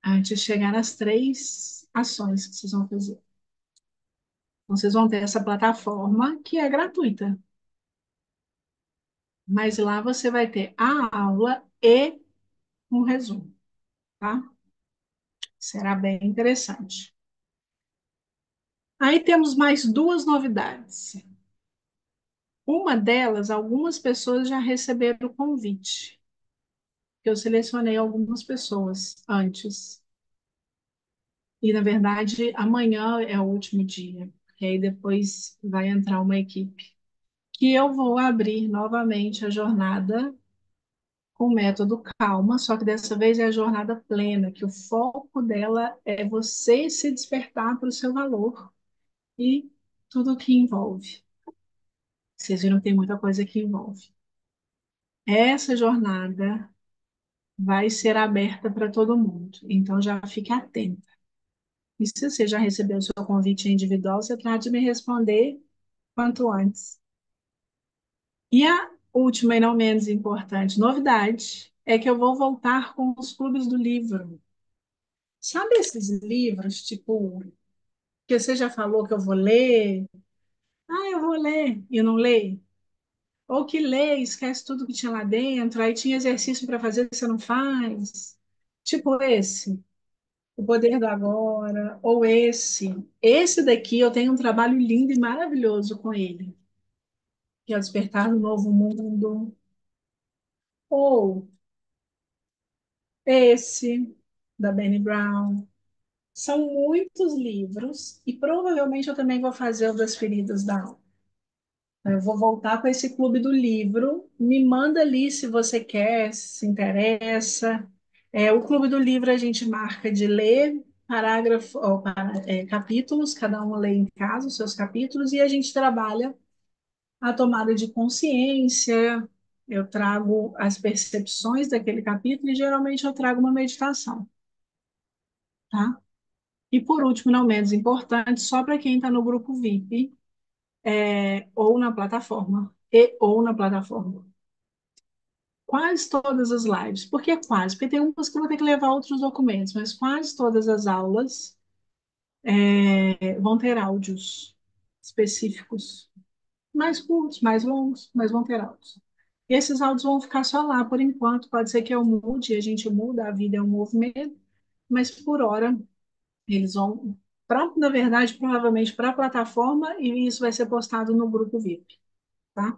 Antes de chegar nas três ações que vocês vão fazer. Então, vocês vão ter essa plataforma que é gratuita. Mas lá você vai ter a aula e um resumo, tá? Será bem interessante. Aí temos mais duas novidades. Uma delas, algumas pessoas já receberam o convite. Eu selecionei algumas pessoas antes. E, na verdade, amanhã é o último dia. E aí depois vai entrar uma equipe. Que eu vou abrir novamente a jornada com o método Calma, só que dessa vez é a jornada plena, que o foco dela é você se despertar para o seu valor e tudo o que envolve. Vocês viram que tem muita coisa que envolve. Essa jornada vai ser aberta para todo mundo, então já fique atenta. E se você já recebeu o seu convite individual, você trata de me responder quanto antes. E a última e não menos importante novidade é que eu vou voltar com os clubes do livro. Sabe esses livros, tipo, que você já falou que eu vou ler? Ah, eu vou ler e não leio. Ou que lê e esquece tudo que tinha lá dentro, aí tinha exercício para fazer que você não faz. Tipo esse. O Poder do Agora, ou esse. Esse daqui eu tenho um trabalho lindo e maravilhoso com ele, que é o Despertar do Novo Mundo. Ou esse, da Brené Brown. São muitos livros e provavelmente eu também vou fazer o das feridas da alma. Eu vou voltar com esse clube do livro. Me manda ali se você quer, se interessa. O clube do livro a gente marca de ler parágrafo, capítulos, cada um lê em casa os seus capítulos, e a gente trabalha a tomada de consciência. Eu trago as percepções daquele capítulo e geralmente eu trago uma meditação, tá? E por último, não menos importante, só para quem está no grupo VIP, ou na plataforma, ou na plataforma. Quase todas as lives, por que quase? Porque tem umas que eu vou ter que levar outros documentos, mas quase todas as aulas vão ter áudios específicos, mais curtos, mais longos, mas vão ter áudios. E esses áudios vão ficar só lá por enquanto, pode ser que eu mude, a gente muda, a vida é um movimento, mas por hora eles vão, na verdade, provavelmente para a plataforma, e isso vai ser postado no grupo VIP, tá?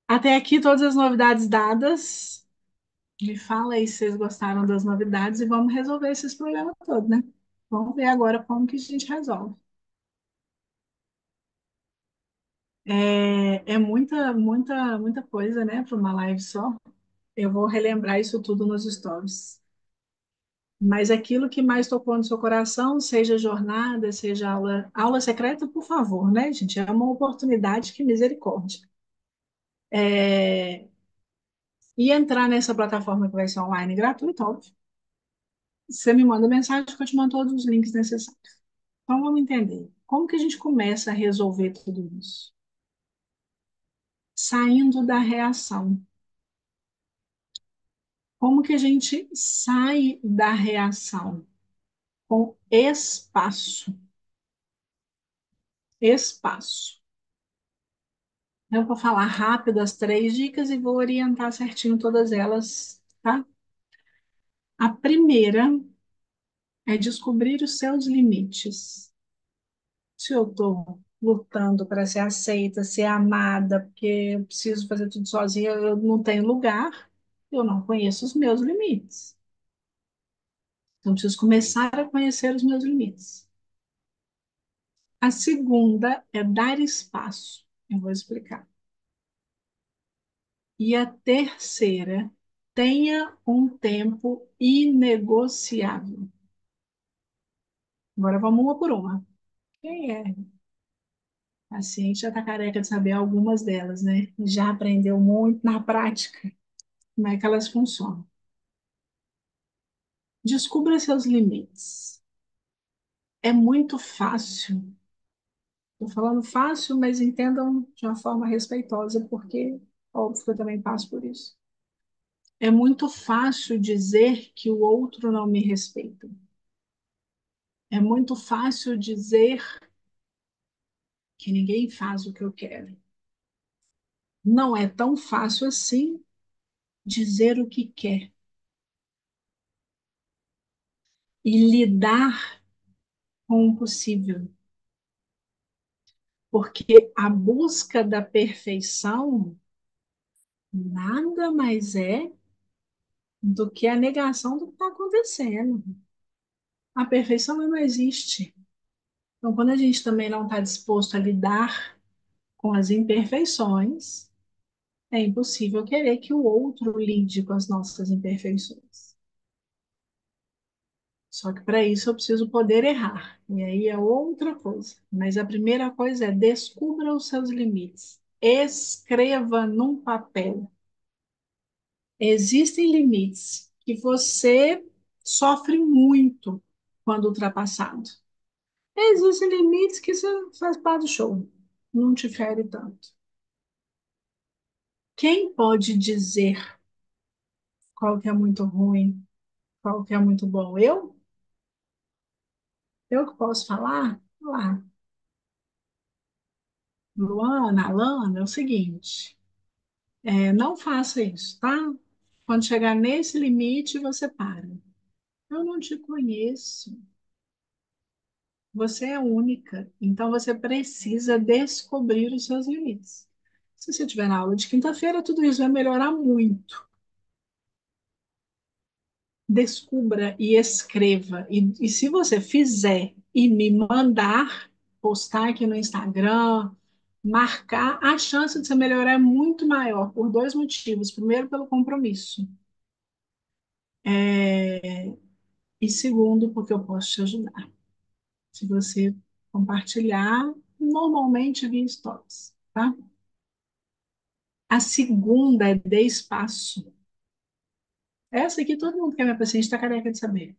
Até aqui todas as novidades dadas. Me fala aí se vocês gostaram das novidades e vamos resolver esses problemas todos, né? Vamos ver agora como que a gente resolve. É muita coisa, né, para uma live só. Eu vou relembrar isso tudo nos stories. Mas aquilo que mais tocou no seu coração, seja jornada, seja aula secreta, por favor, né, gente? É uma oportunidade, que misericórdia. É, e entrar nessa plataforma que vai ser online gratuito, óbvio. Você me manda mensagem que eu te mando todos os links necessários. Então vamos entender. Como que a gente começa a resolver tudo isso? Saindo da reação. Como que a gente sai da reação? Com espaço. Espaço. Eu vou falar rápido as 3 dicas e vou orientar certinho todas elas, tá? A primeira é descobrir os seus limites. Se eu estou lutando para ser aceita, ser amada, porque eu preciso fazer tudo sozinha, eu não tenho lugar, eu não conheço os meus limites. Então, eu preciso começar a conhecer os meus limites. A segunda é dar espaço. Eu vou explicar. E a terceira, tenha um tempo inegociável. Agora vamos uma por uma. Quem é paciente já está careca de saber algumas delas, né? Já aprendeu muito na prática como é que elas funcionam. Descubra seus limites. É muito fácil. Estou falando fácil, mas entendam de uma forma respeitosa, porque, óbvio, que eu também passo por isso. É muito fácil dizer que o outro não me respeita. É muito fácil dizer que ninguém faz o que eu quero. Não é tão fácil assim dizer o que quer e lidar com o possível. Porque a busca da perfeição nada mais é do que a negação do que está acontecendo. A perfeição não existe. Então, quando a gente também não está disposto a lidar com as imperfeições, é impossível querer que o outro lide com as nossas imperfeições. Só que para isso eu preciso poder errar. E aí é outra coisa. Mas a primeira coisa é descubra os seus limites. Escreva num papel. Existem limites que você sofre muito quando ultrapassado. Existem limites que você faz parte do show. Não te fere tanto. Quem pode dizer qual que é muito ruim, qual que é muito bom? Eu? Eu que posso falar? Lá. Luana, Alana, é o seguinte, não faça isso, tá? Quando chegar nesse limite, você para. Eu não te conheço. Você é única, então você precisa descobrir os seus limites. Se você estiver na aula de quinta-feira, tudo isso vai melhorar muito. Descubra e escreva. E se você fizer e me mandar postar aqui no Instagram, marcar, a chance de você melhorar é muito maior por dois motivos. Primeiro, pelo compromisso. É, E segundo, porque eu posso te ajudar. Se você compartilhar, normalmente via stories, tá? A segunda é dê espaço. Essa aqui todo mundo que é minha paciente está careca de saber.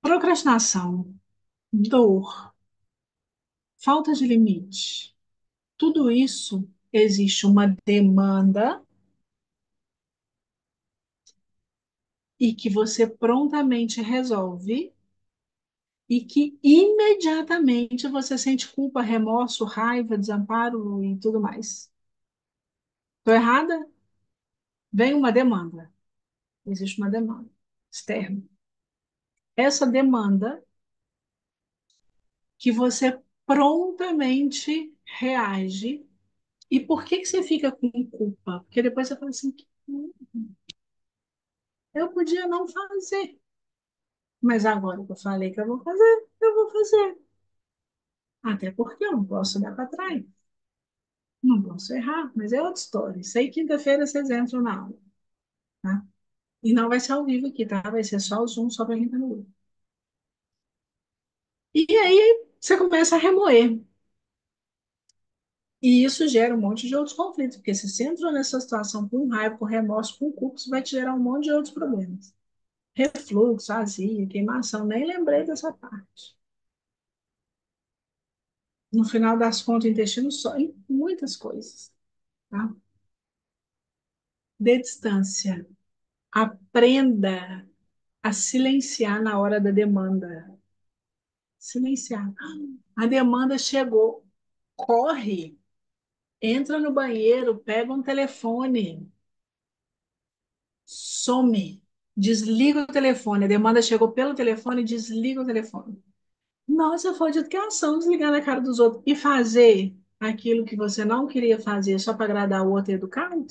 Procrastinação, dor, falta de limite. Tudo isso existe uma demanda e que você prontamente resolve e que imediatamente você sente culpa, remorso, raiva, desamparo e tudo mais. Estou errada? Vem uma demanda. Existe uma demanda externa. Essa demanda que você prontamente reage. E por que que você fica com culpa? Porque depois você fala assim, eu podia não fazer, mas agora que eu falei que eu vou fazer. Até porque eu não posso dar para trás, não posso errar, mas é outra história. Isso aí, quinta-feira, vocês entram na aula, tá? E não vai ser ao vivo aqui, tá? Vai ser só o Zoom, só para quem tá no grupo. E aí, você começa a remoer. E isso gera um monte de outros conflitos, porque se você entrou nessa situação com raiva, com remorso, com culpa, isso vai te gerar um monte de outros problemas. Refluxo, azia, queimação, nem lembrei dessa parte. No final das contas, o intestino só em muitas coisas, tá? Dê distância. Aprenda a silenciar na hora da demanda. Silenciar. A demanda chegou. Corre. Entra no banheiro, pega um telefone. Some. Desliga o telefone. A demanda chegou pelo telefone, desliga o telefone. Nossa, foi de educação desligar na cara dos outros e fazer aquilo que você não queria fazer só para agradar o outro educado,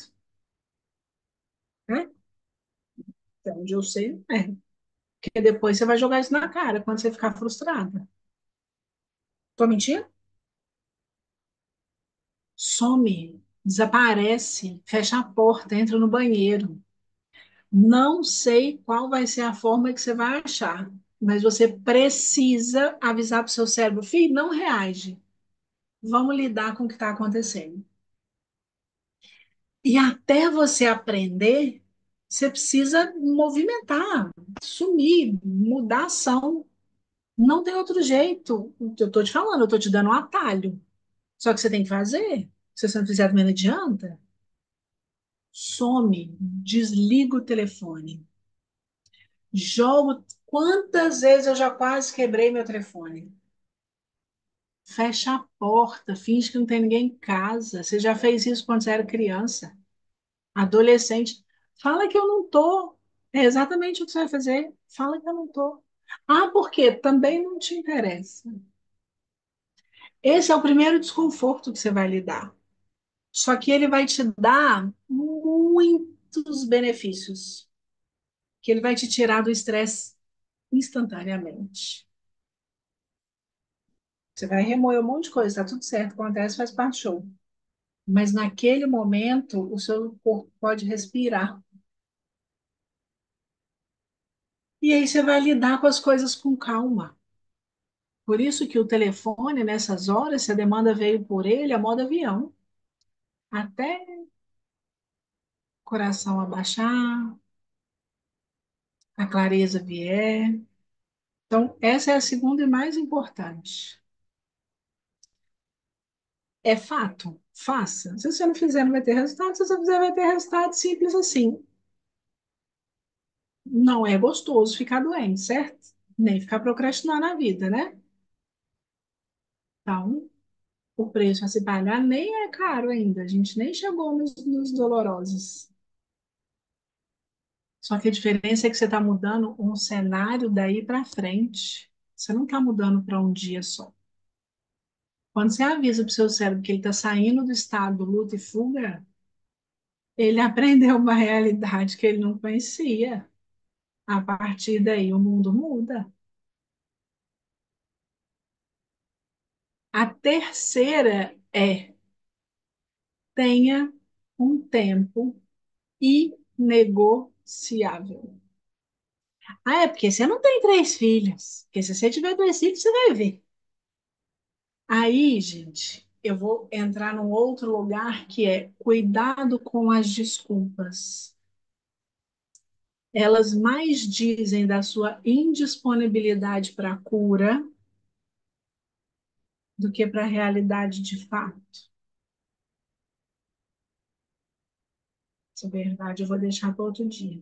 né? Até onde eu sei, é. Porque depois você vai jogar isso na cara quando você ficar frustrada. Tô mentindo? Some, desaparece, fecha a porta, entra no banheiro. Não sei qual vai ser a forma que você vai achar, mas você precisa avisar para o seu cérebro, filho, não reage. Vamos lidar com o que está acontecendo. E até você aprender, você precisa movimentar, sumir, mudar a ação. Não tem outro jeito. Eu estou te falando, eu estou te dando um atalho. Só que você tem que fazer. Se você não fizer, também não adianta. Some, desliga o telefone. Jogo. Quantas vezes eu já quase quebrei meu telefone? Fecha a porta, finge que não tem ninguém em casa. Você já fez isso quando você era criança, adolescente. Fala que eu não tô. É exatamente o que você vai fazer. Fala que eu não tô. Ah, por quê? Também não te interessa. Esse é o primeiro desconforto que você vai lidar. Só que ele vai te dar muitos benefícios, que ele vai te tirar do estresse instantaneamente. Você vai remoer um monte de coisa, tá tudo certo, acontece, faz parte do show. Mas naquele momento, o seu corpo pode respirar. E aí você vai lidar com as coisas com calma. Por isso que o telefone, nessas horas, se a demanda veio por ele, é modo avião. Até o coração abaixar, a clareza vier. Então, essa é a segunda e mais importante. É fato, faça. Se você não fizer, não vai ter resultado. Se você fizer, vai ter resultado simples assim. Não é gostoso ficar doente, certo? Nem ficar procrastinando na vida, né? Então, o preço a se pagar nem é caro ainda. A gente nem chegou nos dolorosos. Só que a diferença é que você está mudando um cenário daí para frente. Você não está mudando para um dia só. Quando você avisa para o seu cérebro que ele está saindo do estado luta e fuga, ele aprendeu uma realidade que ele não conhecia. A partir daí, o mundo muda. A terceira é: tenha um tempo inegociável. Ah, é porque você não tem três filhos. Porque se você tiver dois filhos, você vai ver. Aí, gente, eu vou entrar num outro lugar que é cuidado com as desculpas. Elas mais dizem da sua indisponibilidade para a cura do que para a realidade de fato. Essa verdade eu vou deixar para outro dia.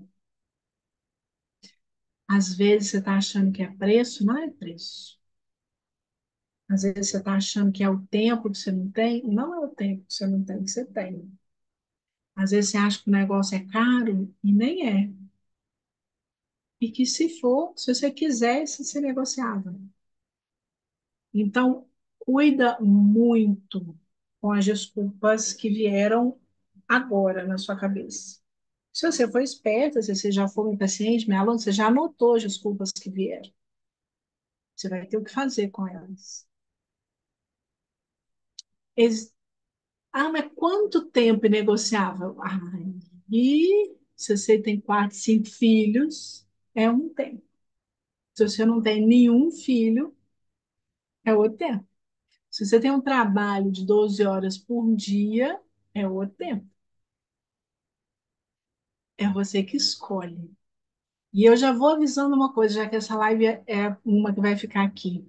Às vezes você está achando que é preço, não é preço. Às vezes você está achando que é o tempo que você não tem, não é o tempo que você não tem, que você tem. Às vezes você acha que o negócio é caro e nem é. E que se for, se você quiser, isso se negociável. Então, cuida muito com as desculpas que vieram agora na sua cabeça. Se você for esperta, se você já for impaciente, minha aluna, você já anotou as desculpas que vieram. Você vai ter o que fazer com elas. Eles, mas quanto tempo é negociável? E se você tem quatro, cinco filhos, é um tempo. Se você não tem nenhum filho, é outro tempo. Se você tem um trabalho de 12 horas por dia, é outro tempo. É você que escolhe. E eu já vou avisando uma coisa, já que essa live é uma que vai ficar aqui.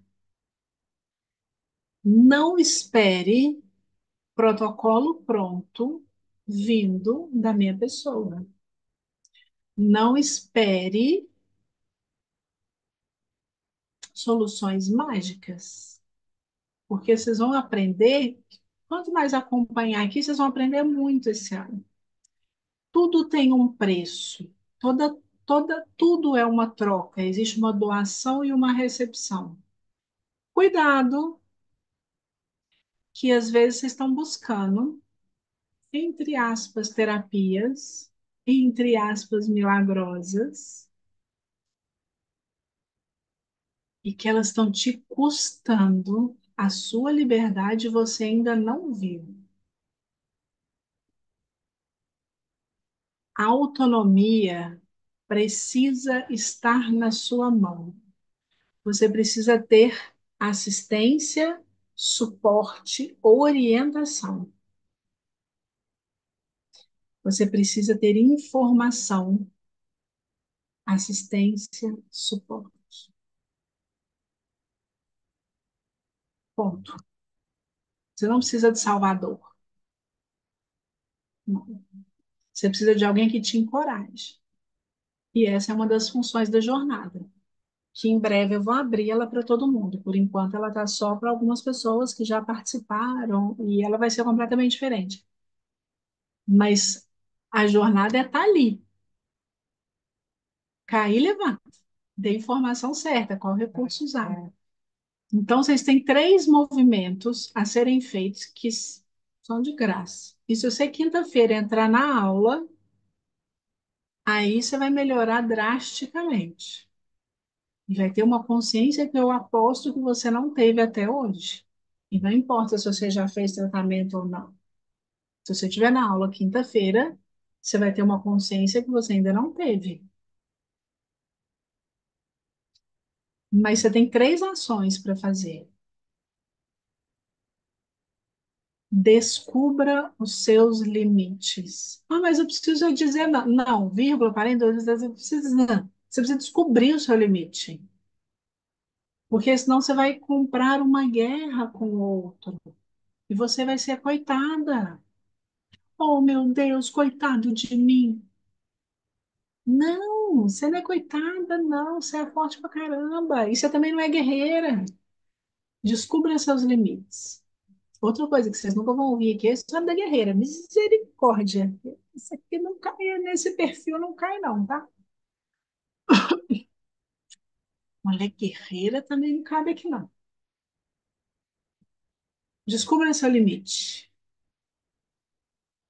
Não espere protocolo pronto vindo da minha pessoa. Não espere soluções mágicas, porque vocês vão aprender. Quanto mais acompanhar aqui, vocês vão aprender muito esse ano. Tudo tem um preço. Tudo é uma troca. Existe uma doação e uma recepção. Cuidado, que às vezes vocês estão buscando, entre aspas, terapias, entre aspas, milagrosas, e que elas estão te custando a sua liberdade e você ainda não viu. A autonomia precisa estar na sua mão. Você precisa ter assistência, suporte, orientação. Você precisa ter informação, assistência, suporte. Ponto. Você não precisa de Salvador. Não. Você precisa de alguém que te encoraje. E essa é uma das funções da jornada, que em breve eu vou abrir ela para todo mundo. Por enquanto, ela está só para algumas pessoas que já participaram e ela vai ser completamente diferente. Mas a jornada é estar ali, cair e levantar, dê informação certa, qual recurso usar. Então, vocês têm três movimentos a serem feitos que são de graça. E se você quinta-feira entrar na aula, aí você vai melhorar drasticamente. E vai ter uma consciência que eu aposto que você não teve até hoje. E não importa se você já fez tratamento ou não. Se você estiver na aula quinta-feira, você vai ter uma consciência que você ainda não teve. Mas você tem três ações para fazer. Descubra os seus limites. Mas eu preciso dizer não. Não, vírgula, parênteses, você precisa, não. Você precisa descobrir o seu limite. Porque senão você vai comprar uma guerra com o outro. E você vai ser coitada. Oh, meu Deus, coitado de mim. Não, você não é coitada, não. Você é forte pra caramba. E você também não é guerreira. Descubra seus limites. Outra coisa que vocês nunca vão ouvir aqui é a história da guerreira. Misericórdia. Isso aqui não cai, nesse perfil não cai, não, tá? Mulher guerreira também não cabe aqui, não. Descubra seu limite.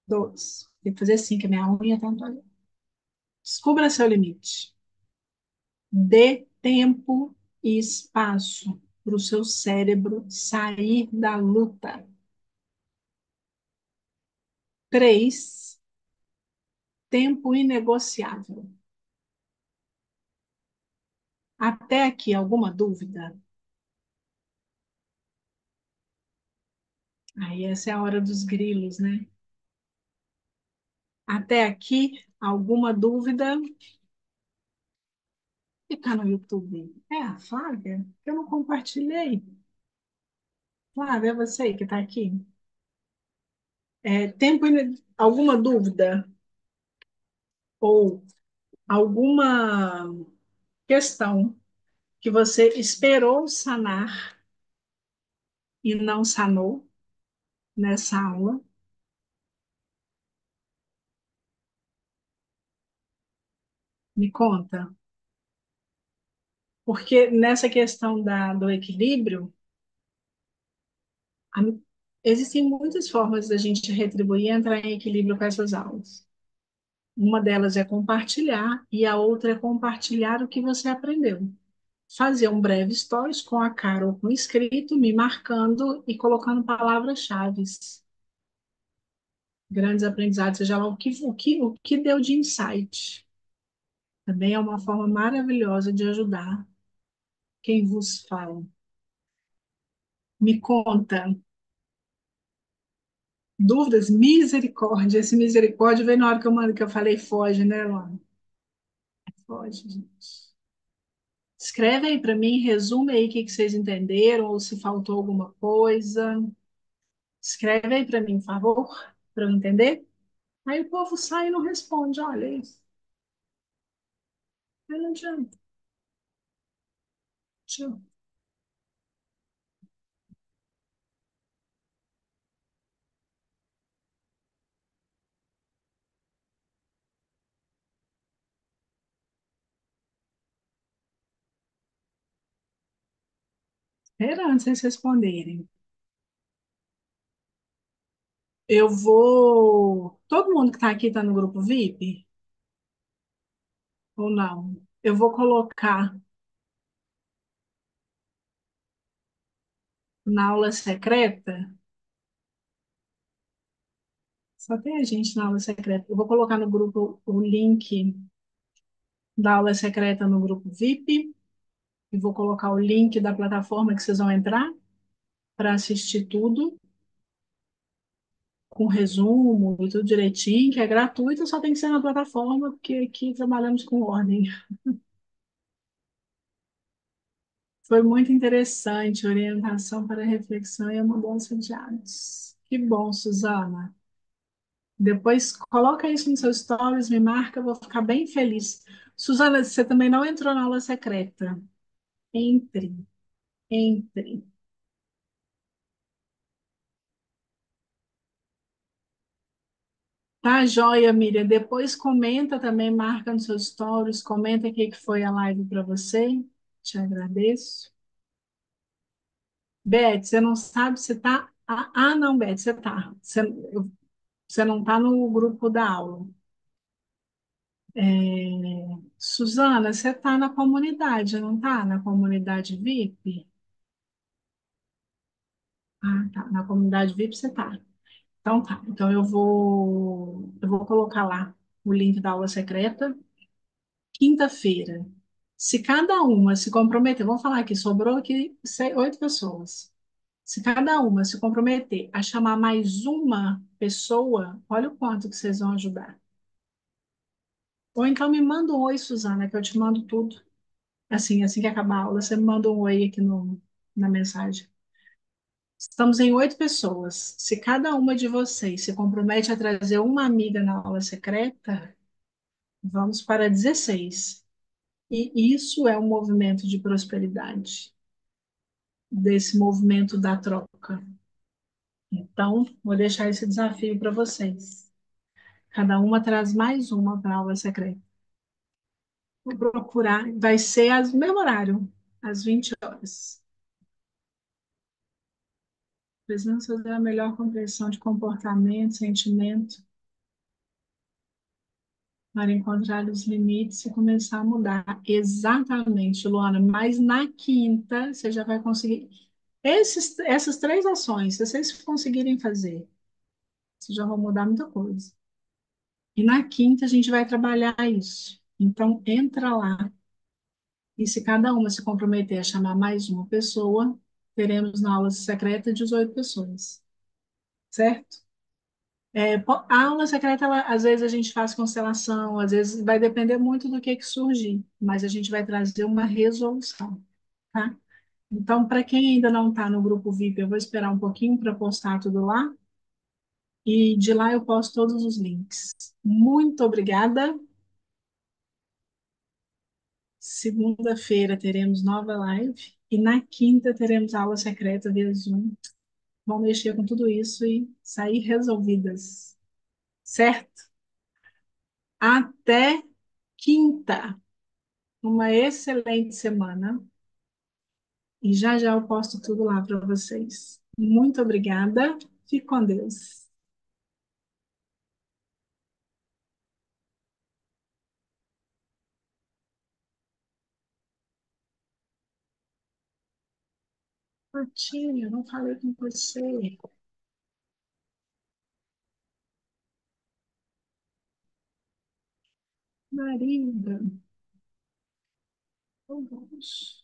Dois. Tem que fazer assim, que a minha unha tá entrando. Descubra seu limite. Dê tempo e espaço para o seu cérebro sair da luta. Três. Tempo inegociável. Até aqui, alguma dúvida? Aí essa é a hora dos grilos, né? Até aqui, alguma dúvida? E tá no YouTube. É a Flávia? Eu não compartilhei. Flávia, é você que está aqui. Alguma dúvida ou alguma questão que você esperou sanar e não sanou nessa aula? Me conta. Porque nessa questão do equilíbrio, a- existem muitas formas da gente retribuir e entrar em equilíbrio com essas aulas. Uma delas é compartilhar e a outra é compartilhar o que você aprendeu. Fazer um breve stories com a cara ou com escrito, me marcando e colocando palavras-chave. Grandes aprendizados, seja lá o que deu de insight. Também é uma forma maravilhosa de ajudar quem vos fala. Me conta, dúvidas, misericórdia. Esse misericórdia veio na hora que eu falei foge, né, Luana? Foge, gente. Escreve aí para mim, resume aí o que vocês entenderam, ou se faltou alguma coisa. Escreve aí para mim, por favor, para eu entender. Aí o povo sai e não responde, olha isso. Aí não adianta. Tchau. Esperando vocês responderem. Eu vou. Todo mundo que está aqui está no grupo VIP? Ou não? Eu vou colocar na aula secreta. Só tem a gente na aula secreta. Eu vou colocar no grupo o link da aula secreta no grupo VIP. E vou colocar o link da plataforma que vocês vão entrar para assistir tudo, com resumo e tudo direitinho, que é gratuito, só tem que ser na plataforma, porque aqui trabalhamos com ordem. Foi muito interessante, orientação para reflexão e a mudança de hábitos. Que bom, Suzana. Depois coloca isso nos seus stories, me marca, eu vou ficar bem feliz. Suzana, você também não entrou na aula secreta. Entre, entre. Tá, joia, Miriam. Depois comenta também, marca nos seus stories, comenta o que foi a live para você. Te agradeço. Beth, você não sabe se tá. Não, Beth, você tá. Você não tá no grupo da aula. Suzana, você tá na comunidade, não tá? Na comunidade VIP? Ah, tá. Na comunidade VIP você tá. Então tá. Então eu vou colocar lá o link da aula secreta. Quinta-feira. Se cada uma se comprometer, vamos falar aqui, sobrou aqui 8 pessoas. Se cada uma se comprometer a chamar mais uma pessoa, olha o quanto que vocês vão ajudar. Ou então me manda um oi, Suzana, que eu te mando tudo. Assim que acabar a aula, você me manda um oi aqui na mensagem. Estamos em 8 pessoas. Se cada uma de vocês se compromete a trazer uma amiga na aula secreta, vamos para 16. E isso é um movimento de prosperidade, desse movimento da troca. Então, vou deixar esse desafio para vocês. Cada uma traz mais uma para a aula secreta. Vou procurar. Vai ser no mesmo horário, às 20 horas. Precisamos fazer a melhor compreensão de comportamento, sentimento, para encontrar os limites e começar a mudar. Exatamente, Luana. Mas na quinta, você já vai conseguir. Essas três ações, se vocês conseguirem fazer, vocês já vão mudar muita coisa. E na quinta, a gente vai trabalhar isso. Então, entra lá. E se cada uma se comprometer a chamar mais uma pessoa, teremos na aula secreta 18 pessoas, certo? A aula secreta, às vezes a gente faz constelação, às vezes vai depender muito do que surgir, mas a gente vai trazer uma resolução, tá? Então, para quem ainda não está no grupo VIP, eu vou esperar um pouquinho para postar tudo lá, e de lá eu posto todos os links. Muito obrigada. Segunda-feira teremos nova live, e na quinta teremos aula secreta via Zoom. Vão mexer com tudo isso e sair resolvidas, certo? Até quinta. Uma excelente semana e já já eu posto tudo lá para vocês. Muito obrigada. Fique com Deus. Martinha, não falei com você. Marinda. Oh, gosh.